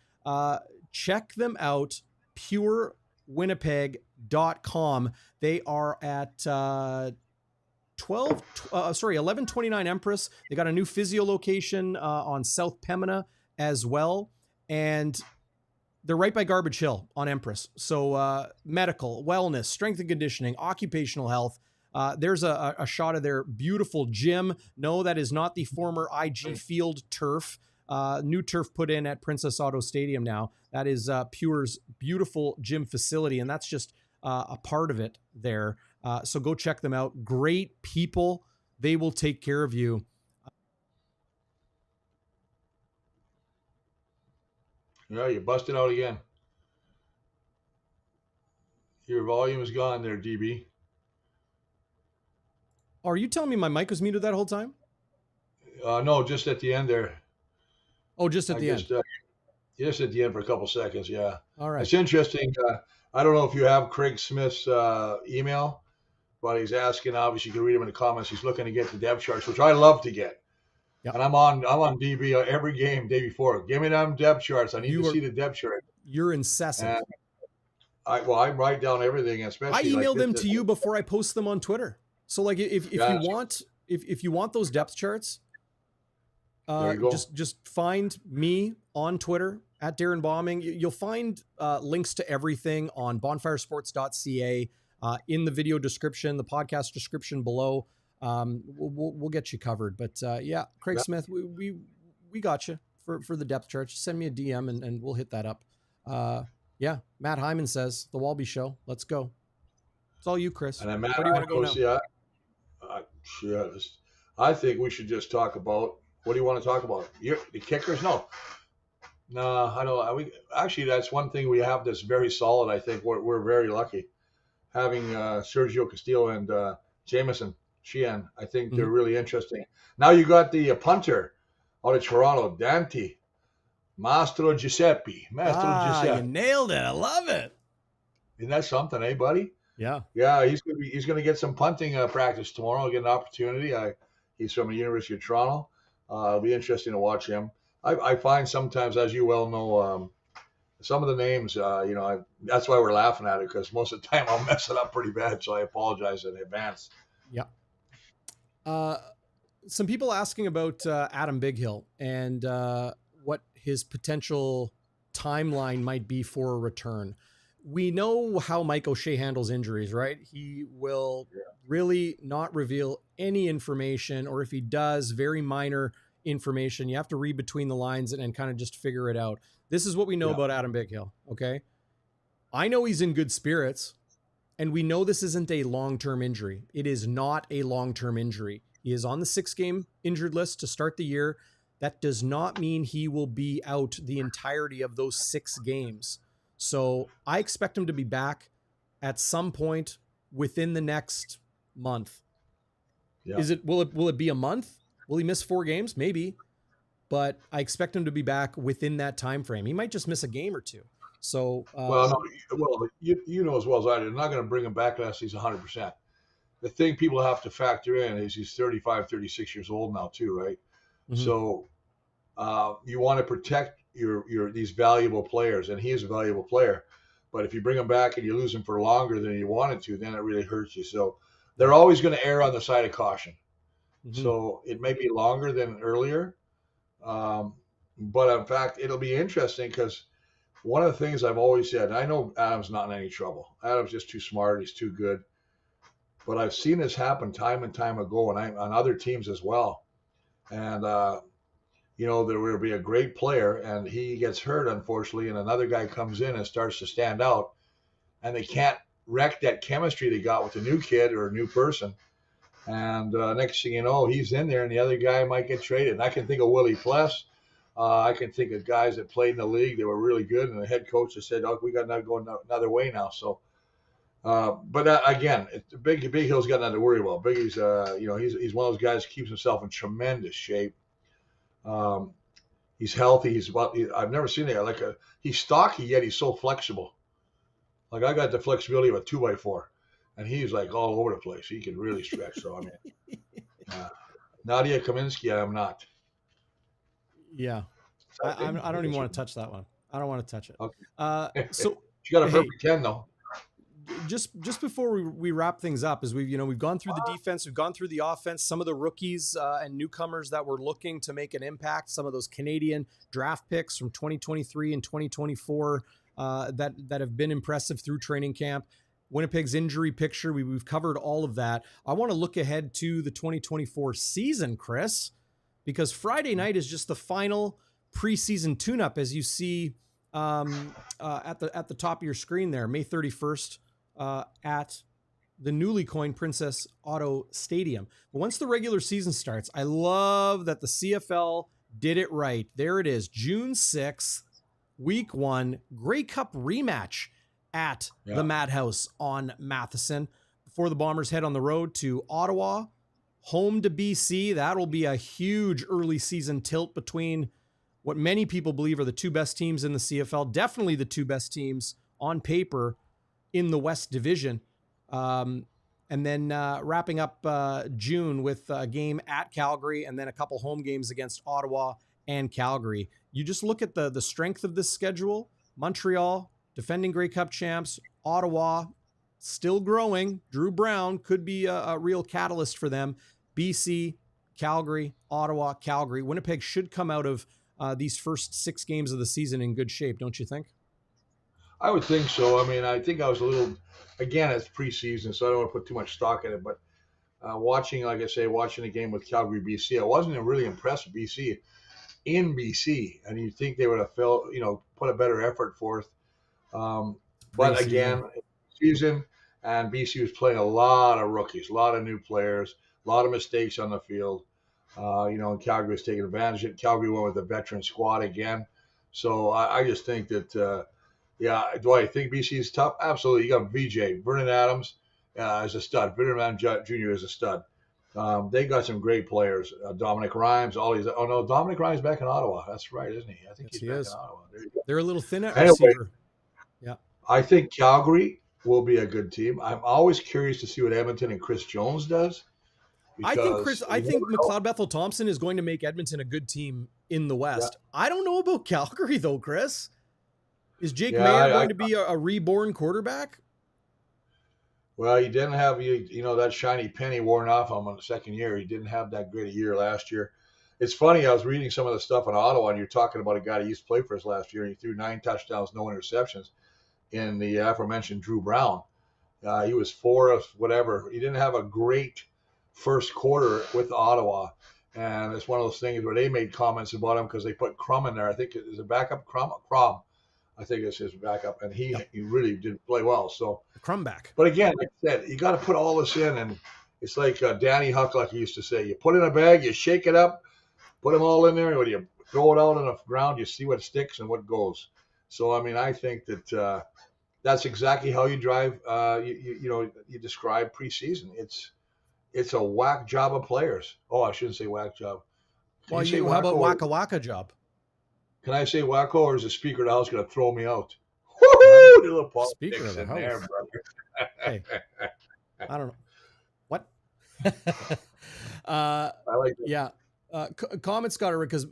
Check them out, purewinnipeg.com. They are at 1129 Empress. They got a new physio location on South Pembina as well. And they're right by Garbage Hill on Empress. So medical, wellness, strength and conditioning, occupational health. There's a shot of their beautiful gym. No, that is not the former IG Field turf. New turf put in at Princess Auto Stadium now. That is Pure's beautiful gym facility, and that's just a part of it there. So go check them out. Great people. They will take care of you. Yeah, you busted out again. Your volume is gone there, DB. Are you telling me my mic was muted that whole time? No, just at the end there. Oh, just at the end. Just at the end for a couple seconds, yeah. All right. It's interesting. I don't know if you have Craig Smith's email, but he's asking, obviously you can read him in the comments, he's looking to get the depth charts, which I love to get. Yep. And I'm on DB every game day before. Give me them depth charts. I need to see the depth chart. You're incessant. And I write down everything, especially. I email them to you before I post them on Twitter. So like if you want those depth charts, just find me on Twitter at Darrin Bauming. You'll find links to everything on BonfireSports.ca in the video description, the podcast description below. We'll get you covered. But yeah, Craig Smith, we got you for the depth chart. Just send me a DM and we'll hit that up. Yeah, Matt Hyman says the Walby Show. Let's go. It's all you, Chris. And Matt, where do you want to go now? Yeah, I think we should just talk about. What do you want to talk about? The kickers? No, I don't. Actually, that's one thing we have that's very solid. I think we're very lucky having Sergio Castillo and Jamison Sheehan. I think they're really interesting. Now you got the punter out of Toronto, Dante. Mastro Giuseppe. You nailed it. I love it. Isn't that something, eh, buddy? Yeah. Yeah, he's gonna get some punting practice tomorrow. Get an opportunity. He's from the University of Toronto. It'll be interesting to watch him. I find sometimes, as you well know, some of the names, that's why we're laughing at it, because most of the time I'll mess it up pretty bad. So I apologize in advance. Yeah. Some people asking about Adam Bighill and what his potential timeline might be for a return. We know how Mike O'Shea handles injuries, right? He will really not reveal any information, or if he does, very minor information. You have to read between the lines and kind of just figure it out. This is what we know about Adam Bighill, okay? I know he's in good spirits, and we know this isn't a long-term injury. It is not a long-term injury. He is on the 6-game injured list to start the year. That does not mean he will be out the entirety of those 6 games. So I expect him to be back at some point within the next month. Yeah. Will it be a month? Will he miss 4 games? Maybe. But I expect him to be back within that time frame. He might just miss a game or 2. So you know as well as I do, they're not going to bring him back unless he's 100%. The thing people have to factor in is he's 35, 36 years old now too, right? Mm-hmm. So you want to protect your these valuable players, and he is a valuable player. But if you bring him back and you lose him for longer than you wanted to, then it really hurts you. So they're always going to err on the side of caution. Mm-hmm. So it may be longer than earlier. But in fact, it'll be interesting because one of the things I've always said, I know Adam's not in any trouble. Adam's just too smart. He's too good. But I've seen this happen time and time ago, and on other teams as well. And, there will be a great player, and he gets hurt, unfortunately, and another guy comes in and starts to stand out, and they can't wreck that chemistry they got with a new kid or a new person. And next thing you know, he's in there, and the other guy might get traded. And I can think of Willie Pless. I can think of guys that played in the league that were really good, and the head coach has said, "Oh, we got to go another way now." So, again, Big Hill's got nothing to worry about. Biggie's, he's one of those guys who keeps himself in tremendous shape. He's healthy. I've never seen it. He's stocky, yet he's so flexible. Like I got the flexibility of a 2x4, and he's like all over the place. He can really stretch. So I mean, Nadia Kaminsky, I'm not. Yeah, I don't even want to touch that one. I don't want to touch it. Okay. So she got a perfect 10 though. Just before we wrap things up, as we've gone through the defense, we've gone through the offense, some of the rookies and newcomers that were looking to make an impact, some of those Canadian draft picks from 2023 and 2024 that have been impressive through training camp. Winnipeg's injury picture, we've covered all of that. I want to look ahead to the 2024 season, Chris, because Friday night is just the final preseason tune-up, as you see at the top of your screen there, May 31st. At the newly coined Princess Auto Stadium. But once the regular season starts, I love that the CFL did it right. There it is, June 6th, week 1, Grey Cup rematch at the Madhouse on Matheson before the Bombers head on the road to Ottawa, home to BC. That'll be a huge early season tilt between what many people believe are the 2 best teams in the CFL, definitely the 2 best teams on paper in the West Division. And then wrapping up June with a game at Calgary and then a couple home games against Ottawa and Calgary. You just look at the strength of this schedule. Montreal, defending Grey Cup champs. Ottawa, still growing. Drew Brown could be a real catalyst for them. BC, Calgary, Ottawa, Calgary. Winnipeg should come out of these first 6 games of the season in good shape, don't you think? I would think so. I mean, I think I was a little, again, it's preseason, so I don't want to put too much stock in it. But watching the game with Calgary, BC, I wasn't really impressed with BC in BC. And you'd think they would have put a better effort forth. But again, season, and BC was playing a lot of rookies, a lot of new players, a lot of mistakes on the field. And Calgary was taking advantage of it. Calgary went with a veteran squad again. So I just think that, do I think BC is tough? Absolutely. You got VJ, Vernon Adams is a stud. Vernon Adams Jr. is a stud. They got some great players. Dominic Rhymes, all these. Oh no, Dominic Rhymes back in Ottawa. That's right, isn't he? I think he's back in Ottawa. They're a little thin at receiver. Anyway, yeah. I think Calgary will be a good team. I'm always curious to see what Edmonton and Chris Jones does. I think McLeod Bethel Thompson is going to make Edmonton a good team in the West. Yeah. I don't know about Calgary though, Chris. Is Jake Mayer going to be a reborn quarterback? Well, he didn't have that shiny penny worn off him on the second year. He didn't have that great a year last year. It's funny. I was reading some of the stuff in Ottawa, and you're talking about a guy that used to play for us last year. He threw 9 touchdowns, no interceptions in the aforementioned Drew Brown. He was 4 of whatever. He didn't have a great first quarter with Ottawa. And it's one of those things where they made comments about him because they put Crum in there. I think it was a backup Crum. I think it's his backup, and he really did play well. So Crum back. But again, like I said, you got to put all this in, and it's like Danny Huckluck used to say: you put in a bag, you shake it up, put them all in there. When you throw it out on the ground, you see what sticks and what goes. So, I mean, I think that that's exactly how you drive. You describe preseason. It's a whack job of players. Oh, I shouldn't say whack job. Well, how about wacka wacka job? Can I say wacko, or is the Speaker of the House going to throw me out? Woohoo! The little politics Speaker of the House. there, brother. Hey, I don't know. What? I like that. Yeah. Comet's got it because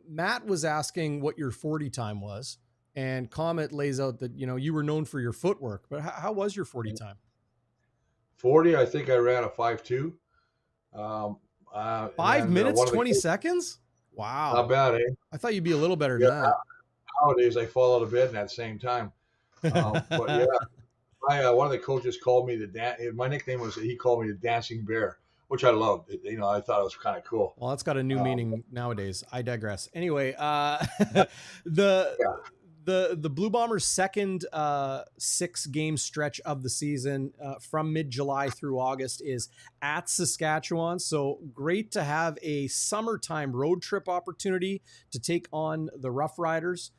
Matt was asking what your 40 time was, and Comet lays out that, you were known for your footwork, but how was your 40 time? 40, I think I ran a 5.2. 5 minutes, 20 seconds? Wow. Not bad, eh? I thought you'd be a little better than that. Nowadays, I fall out of bed in that same time. But yeah, one of the coaches called me my nickname was, he called me the Dancing Bear, which I loved. I thought it was kind of cool. Well, that's got a new meaning nowadays. I digress. Anyway, the Blue Bombers' second 6-game stretch of the season from mid-July through August is at Saskatchewan. So great to have a summertime road trip opportunity to take on the Rough Riders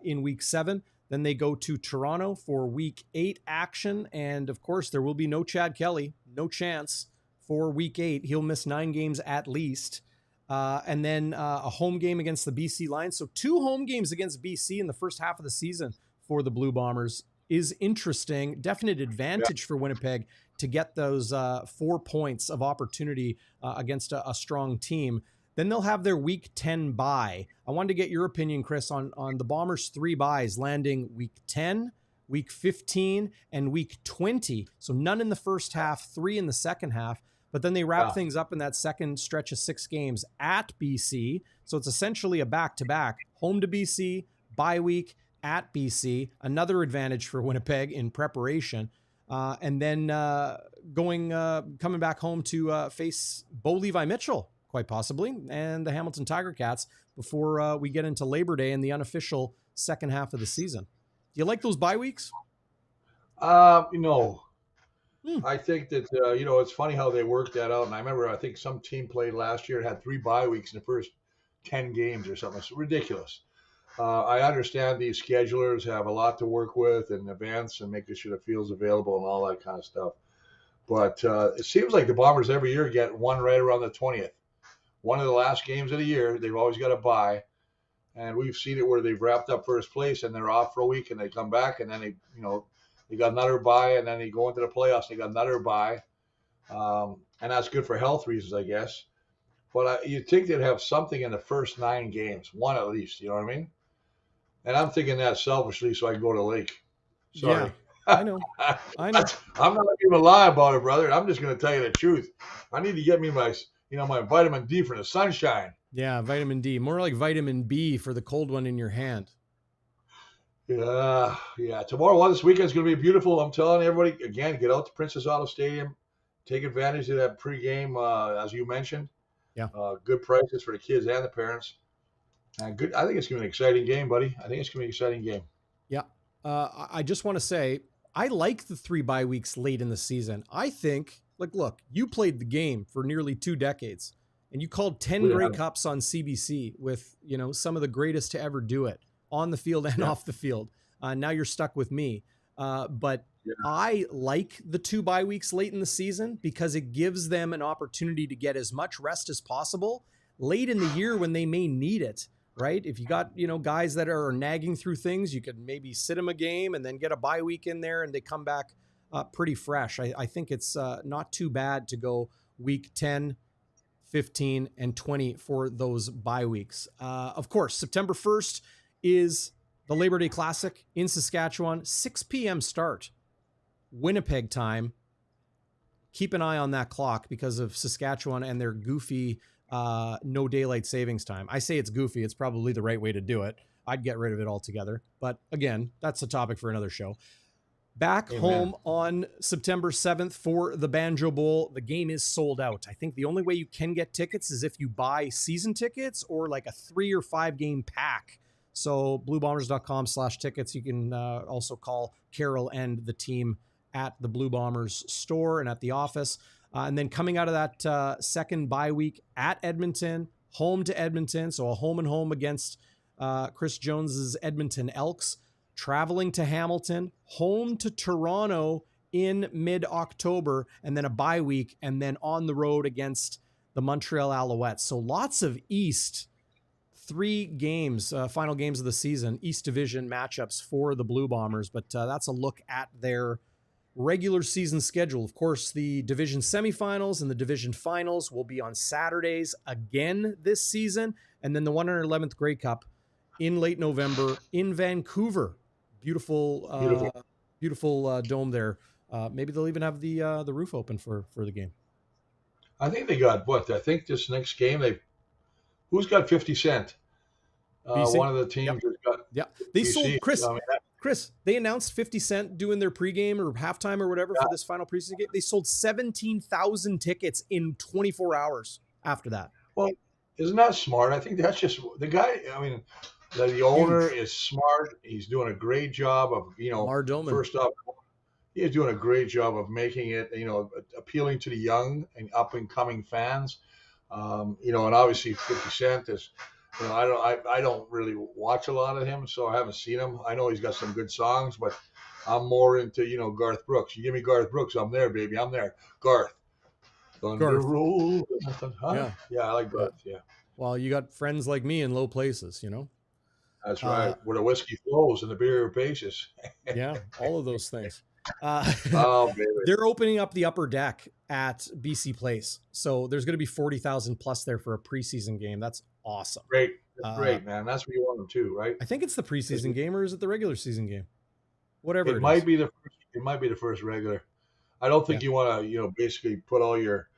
in week 7. Then they go to Toronto for week 8 action. And of course, there will be no Chad Kelly, no chance for week 8. He'll miss 9 games at least. And then a home game against the BC Lions. So 2 home games against BC in the first half of the season for the Blue Bombers is interesting. Definite advantage for Winnipeg to get those 4 points of opportunity against a strong team. Then they'll have their week 10 bye. I wanted to get your opinion, Chris, on the Bombers' 3 byes landing week 10, week 15, and week 20. So none in the first half, 3 in the second half. But then they wrap things up in that second stretch of 6 games at BC. So it's essentially a back-to-back. Home to BC, bye week at BC. Another advantage for Winnipeg in preparation. And then coming back home to face Bo Levi Mitchell, quite possibly, and the Hamilton Tiger Cats before we get into Labor Day and the unofficial second half of the season. Do you like those bye weeks? No. I think that, it's funny how they worked that out. And I think some team played last year and had 3 bye weeks in the first 10 games or something. It's ridiculous. I understand these schedulers have a lot to work with and events and making sure the field's available and all that kind of stuff. But it seems like the Bombers every year get one right around the 20th. One of the last games of the year, they've always got a bye. And we've seen it where they've wrapped up first place and they're off for a week and they come back and then they got another bye, and then they go into the playoffs. They got another bye, and that's good for health reasons, I guess. But you'd think they'd have something in the first 9 games, one at least. You know what I mean? And I'm thinking that selfishly, so I can go to the lake. Sorry. Yeah, I know. I'm not even gonna lie about it, brother. I'm just going to tell you the truth. I need to get me my vitamin D from the sunshine. Yeah, vitamin D, more like vitamin B for the cold one in your hand. Yeah. This weekend's going to be beautiful. I'm telling everybody, again, get out to Princess Auto Stadium. Take advantage of that pregame, as you mentioned. Yeah. Good prices for the kids and the parents. And good. I think it's going to be an exciting game, buddy. I think it's going to be an exciting game. Yeah. I just want to say, I like the 3 bye weeks late in the season. I think, look, you played the game for nearly 2 decades, and you called 10 Grey Cups on CBC with, some of the greatest to ever do it. On the field and off the field. Now you're stuck with me. But I like the 2 bye weeks late in the season because it gives them an opportunity to get as much rest as possible late in the year when they may need it, right? If you got, guys that are nagging through things, you could maybe sit them a game and then get a bye week in there and they come back pretty fresh. I think it's not too bad to go week 10, 15, and 20 for those bye weeks. Of course, September 1st, is the Labor Day Classic in Saskatchewan, 6 p.m. start, Winnipeg time. Keep an eye on that clock because of Saskatchewan and their goofy no daylight savings time. I say it's goofy. It's probably the right way to do it. I'd get rid of it altogether. But again, that's a topic for another show. Back home on September 7th for the Banjo Bowl. The game is sold out. I think the only way you can get tickets is if you buy season tickets or like a 3 or 5 game pack. So bluebombers.com/tickets. You can also call Carol and the team at the Blue Bombers store and at the office. And then coming out of that second bye week at Edmonton, home to Edmonton. So a home and home against Chris Jones's Edmonton Elks, traveling to Hamilton, home to Toronto in mid-October, and then a bye week, and then on the road against the Montreal Alouettes. So lots of East, 3 games, final games of the season, East Division matchups for the Blue Bombers. But that's a look at their regular season schedule. Of course, the division semifinals and the division finals will be on Saturdays again this season. And then the 111th Grey Cup in late November in Vancouver. Beautiful dome there. Maybe they'll even have the roof open for the game. I think they got what? I think this next game who's got 50 Cent? One of the teams has got. Yeah, they BC. sold Chris. They announced 50 Cent doing their pregame or halftime or whatever for this final preseason game. They sold 17,000 tickets in 24 hours after that. Well, isn't that smart? I think that's just the guy. I mean, the owner is smart. He's doing a great job of first off. He is doing a great job of making it, appealing to the young and up and coming fans. And obviously 50 Cent is, I don't really watch a lot of him, so I haven't seen him. I know he's got some good songs, but I'm more into, Garth Brooks. You give me Garth Brooks, I'm there, baby. I'm there. Garth. Thunder roll. Huh? Yeah, I like Garth. Yeah. Well, you got friends like me in low places, That's right. Where the whiskey flows and the beer paces. Yeah, all of those things. Baby. They're opening up the upper deck at BC Place, so there's going to be 40,000 plus there for a preseason game. That's awesome. Great, great, man. That's what you want them to, right? I think it's the preseason game, or is it the regular season game? Whatever. It might be the first regular. I don't think you want to, basically put all your,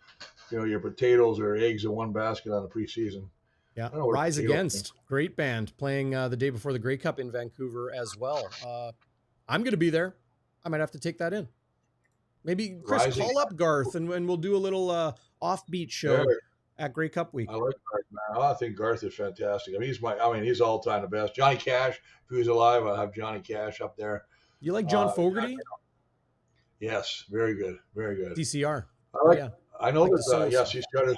your potatoes or eggs in one basket on the preseason. Yeah, Rise Against, great band, playing the day before the Grey Cup in Vancouver as well. I'm going to be there. I might have to take that in. Maybe Chris, call up Garth and we'll do a little offbeat show at Grey Cup week. I like Garth, man. I think Garth is fantastic. I mean, he's all time the best. Johnny Cash, if he was alive, I'd have Johnny Cash up there. You like John Fogerty? Yes, very good, very good. DCR. I know that. Yes, he's got his.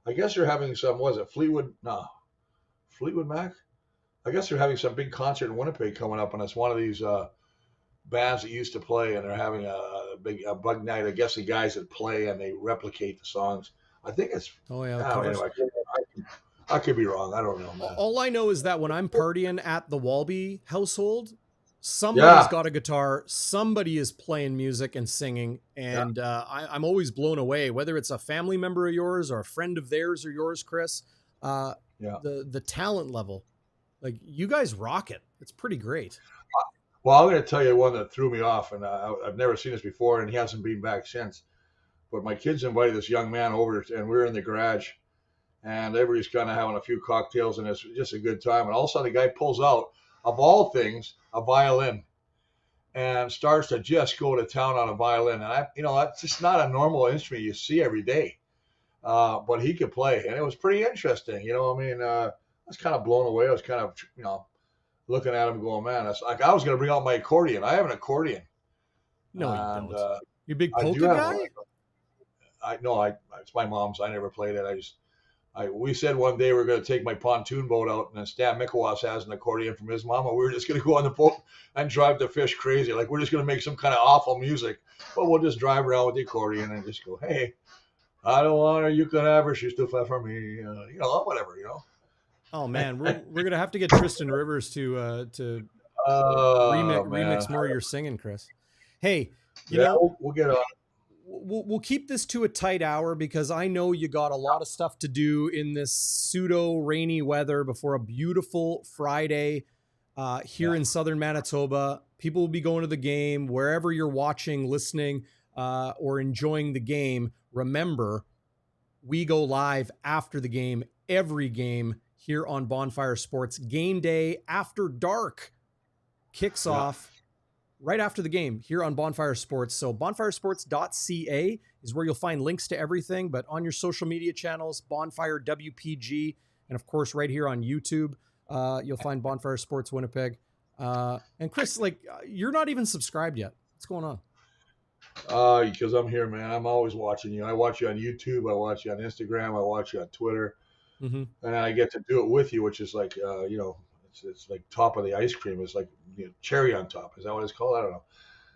I guess they're having some. Was it Fleetwood? No, Fleetwood Mac. I guess they're having some big concert in Winnipeg coming up, and it's one of these bands that used to play, and they're having a big bug night. I guess the guys that play and they replicate the songs. I think it's. Oh yeah. Anyway, I could be wrong. I don't know, man. All I know is that when I'm partying at the Walby household, somebody's got a guitar, somebody is playing music and singing, and I'm always blown away. Whether it's a family member of yours or a friend of theirs or yours, Chris. The talent level, like you guys rock it. It's pretty great. Well, I'm going to tell you one that threw me off, and I've never seen this before, and he hasn't been back since. But my kids invited this young man over, and we were in the garage, and everybody's kind of having a few cocktails, and it's just a good time. And all of a sudden, the guy pulls out, of all things, a violin, and starts to just go to town on a violin. And that's just not a normal instrument you see every day, but he could play, and it was pretty interesting. I was kind of blown away. I was kind of, looking at him going, man, that's like I was going to bring out my accordion. I have an accordion. No, you don't. You big polka guy? It's my mom's. I never played it. We said one day we were going to take my pontoon boat out, and then Stan Mikowas has an accordion from his mama. We were just going to go on the boat and drive the fish crazy. Like we're just going to make some kind of awful music, but we'll just drive around with the accordion and just go, hey, I don't want her. You can have her. She's too fat for me. Whatever. Oh man, we're gonna have to get Tristan Rivers to remix more of your singing, Chris. Hey, we'll get on. We'll keep this to a tight hour because I know you got a lot of stuff to do in this pseudo rainy weather before a beautiful Friday here in southern Manitoba. People will be going to the game wherever you're watching, listening, or enjoying the game. Remember, we go live after the game, every game. Here on Bonfire Sports. Game day after dark kicks off right after the game here on Bonfire Sports. So BonfireSports.ca is where you'll find links to everything, but on your social media channels, Bonfire WPG, and of course right here on YouTube, you'll find Bonfire Sports Winnipeg. And Chris, you're not even subscribed yet. What's going on? Because I'm here, man. I'm always watching you. I watch you on YouTube. I watch you on Instagram. I watch you on Twitter. Mm-hmm. and I get to do it with you, which is like, it's like top of the ice cream. It's like cherry on top. Is that what it's called? I don't know.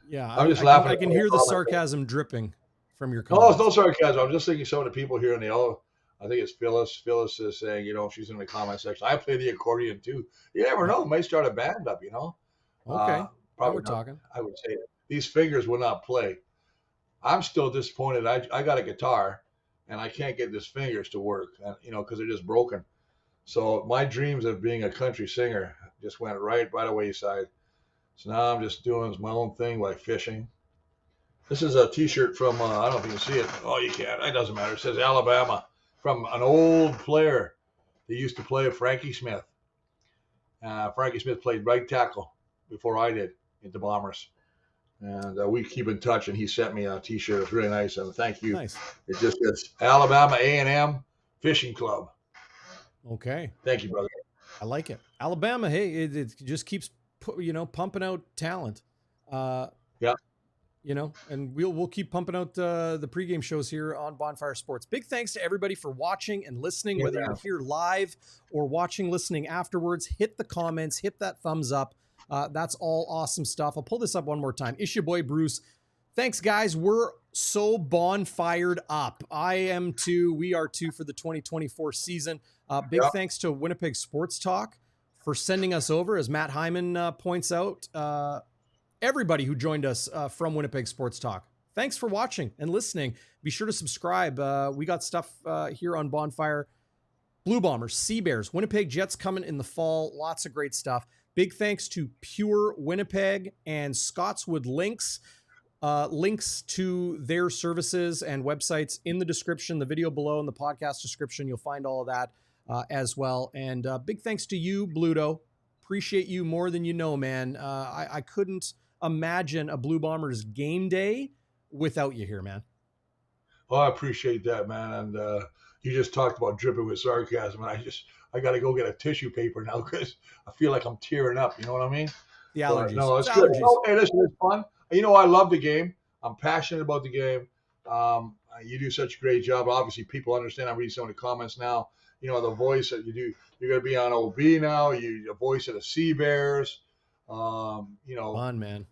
Yeah, I'm just laughing. I can hear the sarcasm dripping from your No, it's comments. no sarcasm. I'm just thinking some of the people here in the I think it's Phyllis. Phyllis is saying, she's in the comment section. I play the accordion too. You never know. Might start a band up, Okay. Now Probably we're not. talking. I would say these fingers will not play. I'm still disappointed. I got a guitar, and I can't get these fingers to work, because they're just broken. So my dreams of being a country singer just went right by the wayside. So now I'm just doing my own thing by fishing. This is a T-shirt from, I don't know if you can see it. Oh, you can't. It doesn't matter. It says Alabama from an old player that used to play Frankie Smith. Frankie Smith played right tackle before I did at the Bombers. And we keep in touch, and he sent me a T-shirt. It's really nice, and thank you. Nice. It just says Alabama A&M Fishing Club. Okay. Thank you, brother. I like it. Alabama, hey, it just keeps pumping out talent. Yeah. And we'll keep pumping out the pregame shows here on Bonfire Sports. Big thanks to everybody for watching and listening, whether you're here live or listening afterwards. Hit the comments, hit that thumbs up. That's all awesome stuff. I'll pull this up one more time. It's your boy, Bruce. Thanks, guys. We're so bonfired up. I am too. We are too for the 2024 season. Big thanks to Winnipeg Sports Talk for sending us over, as Matt Hyman points out. Everybody who joined us from Winnipeg Sports Talk. Thanks for watching and listening. Be sure to subscribe. We got stuff here on Bonfire. Blue Bombers, Sea Bears, Winnipeg Jets coming in the fall. Lots of great stuff. Big thanks to Pure Winnipeg and Scotswood Links. Links to their services and websites in the description, the video below, and the podcast description. You'll find all of that as well. And big thanks to you, Bluto. Appreciate you more than you know, man. I couldn't imagine a Blue Bombers game day without you here, man. Oh, I appreciate that, man. And you just talked about dripping with sarcasm, and I got to go get a tissue paper now because I feel like I'm tearing up. You know what I mean? The allergies. No, it's good. Oh, hey, listen, it's fun. I love the game. I'm passionate about the game. You do such a great job. Obviously, people understand. I'm reading some of the comments now. The voice that you do. You're going to be on OB now. You're the voice of the Sea Bears. Fun, man.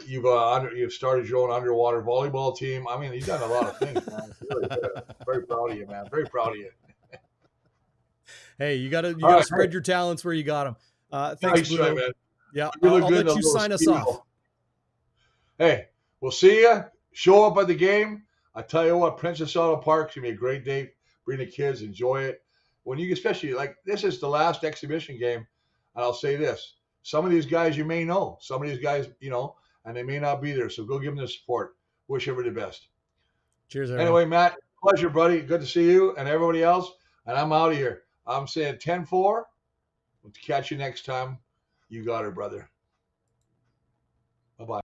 You've started your own underwater volleyball team. I mean, you've done a lot of things, man. Really good. Very proud of you, man. Very proud of you. Hey, you got to spread your talents where you got them. Thanks, Bluto. Man. Yeah, I'll let you sign us off. Hey, we'll see you. Show up at the game. I tell you what, Princess Auto Park's gonna be a great day. Bring the kids, enjoy it. When you, especially like this is the last exhibition game, and I'll say this: some of these guys you may know, some of these guys and they may not be there. So go give them the support. Wish everybody the best. Cheers, everyone. Anyway, Matt, pleasure, buddy. Good to see you and everybody else. And I'm out of here. I'm saying 10-4. We'll catch you next time. You got it, brother. Bye-bye.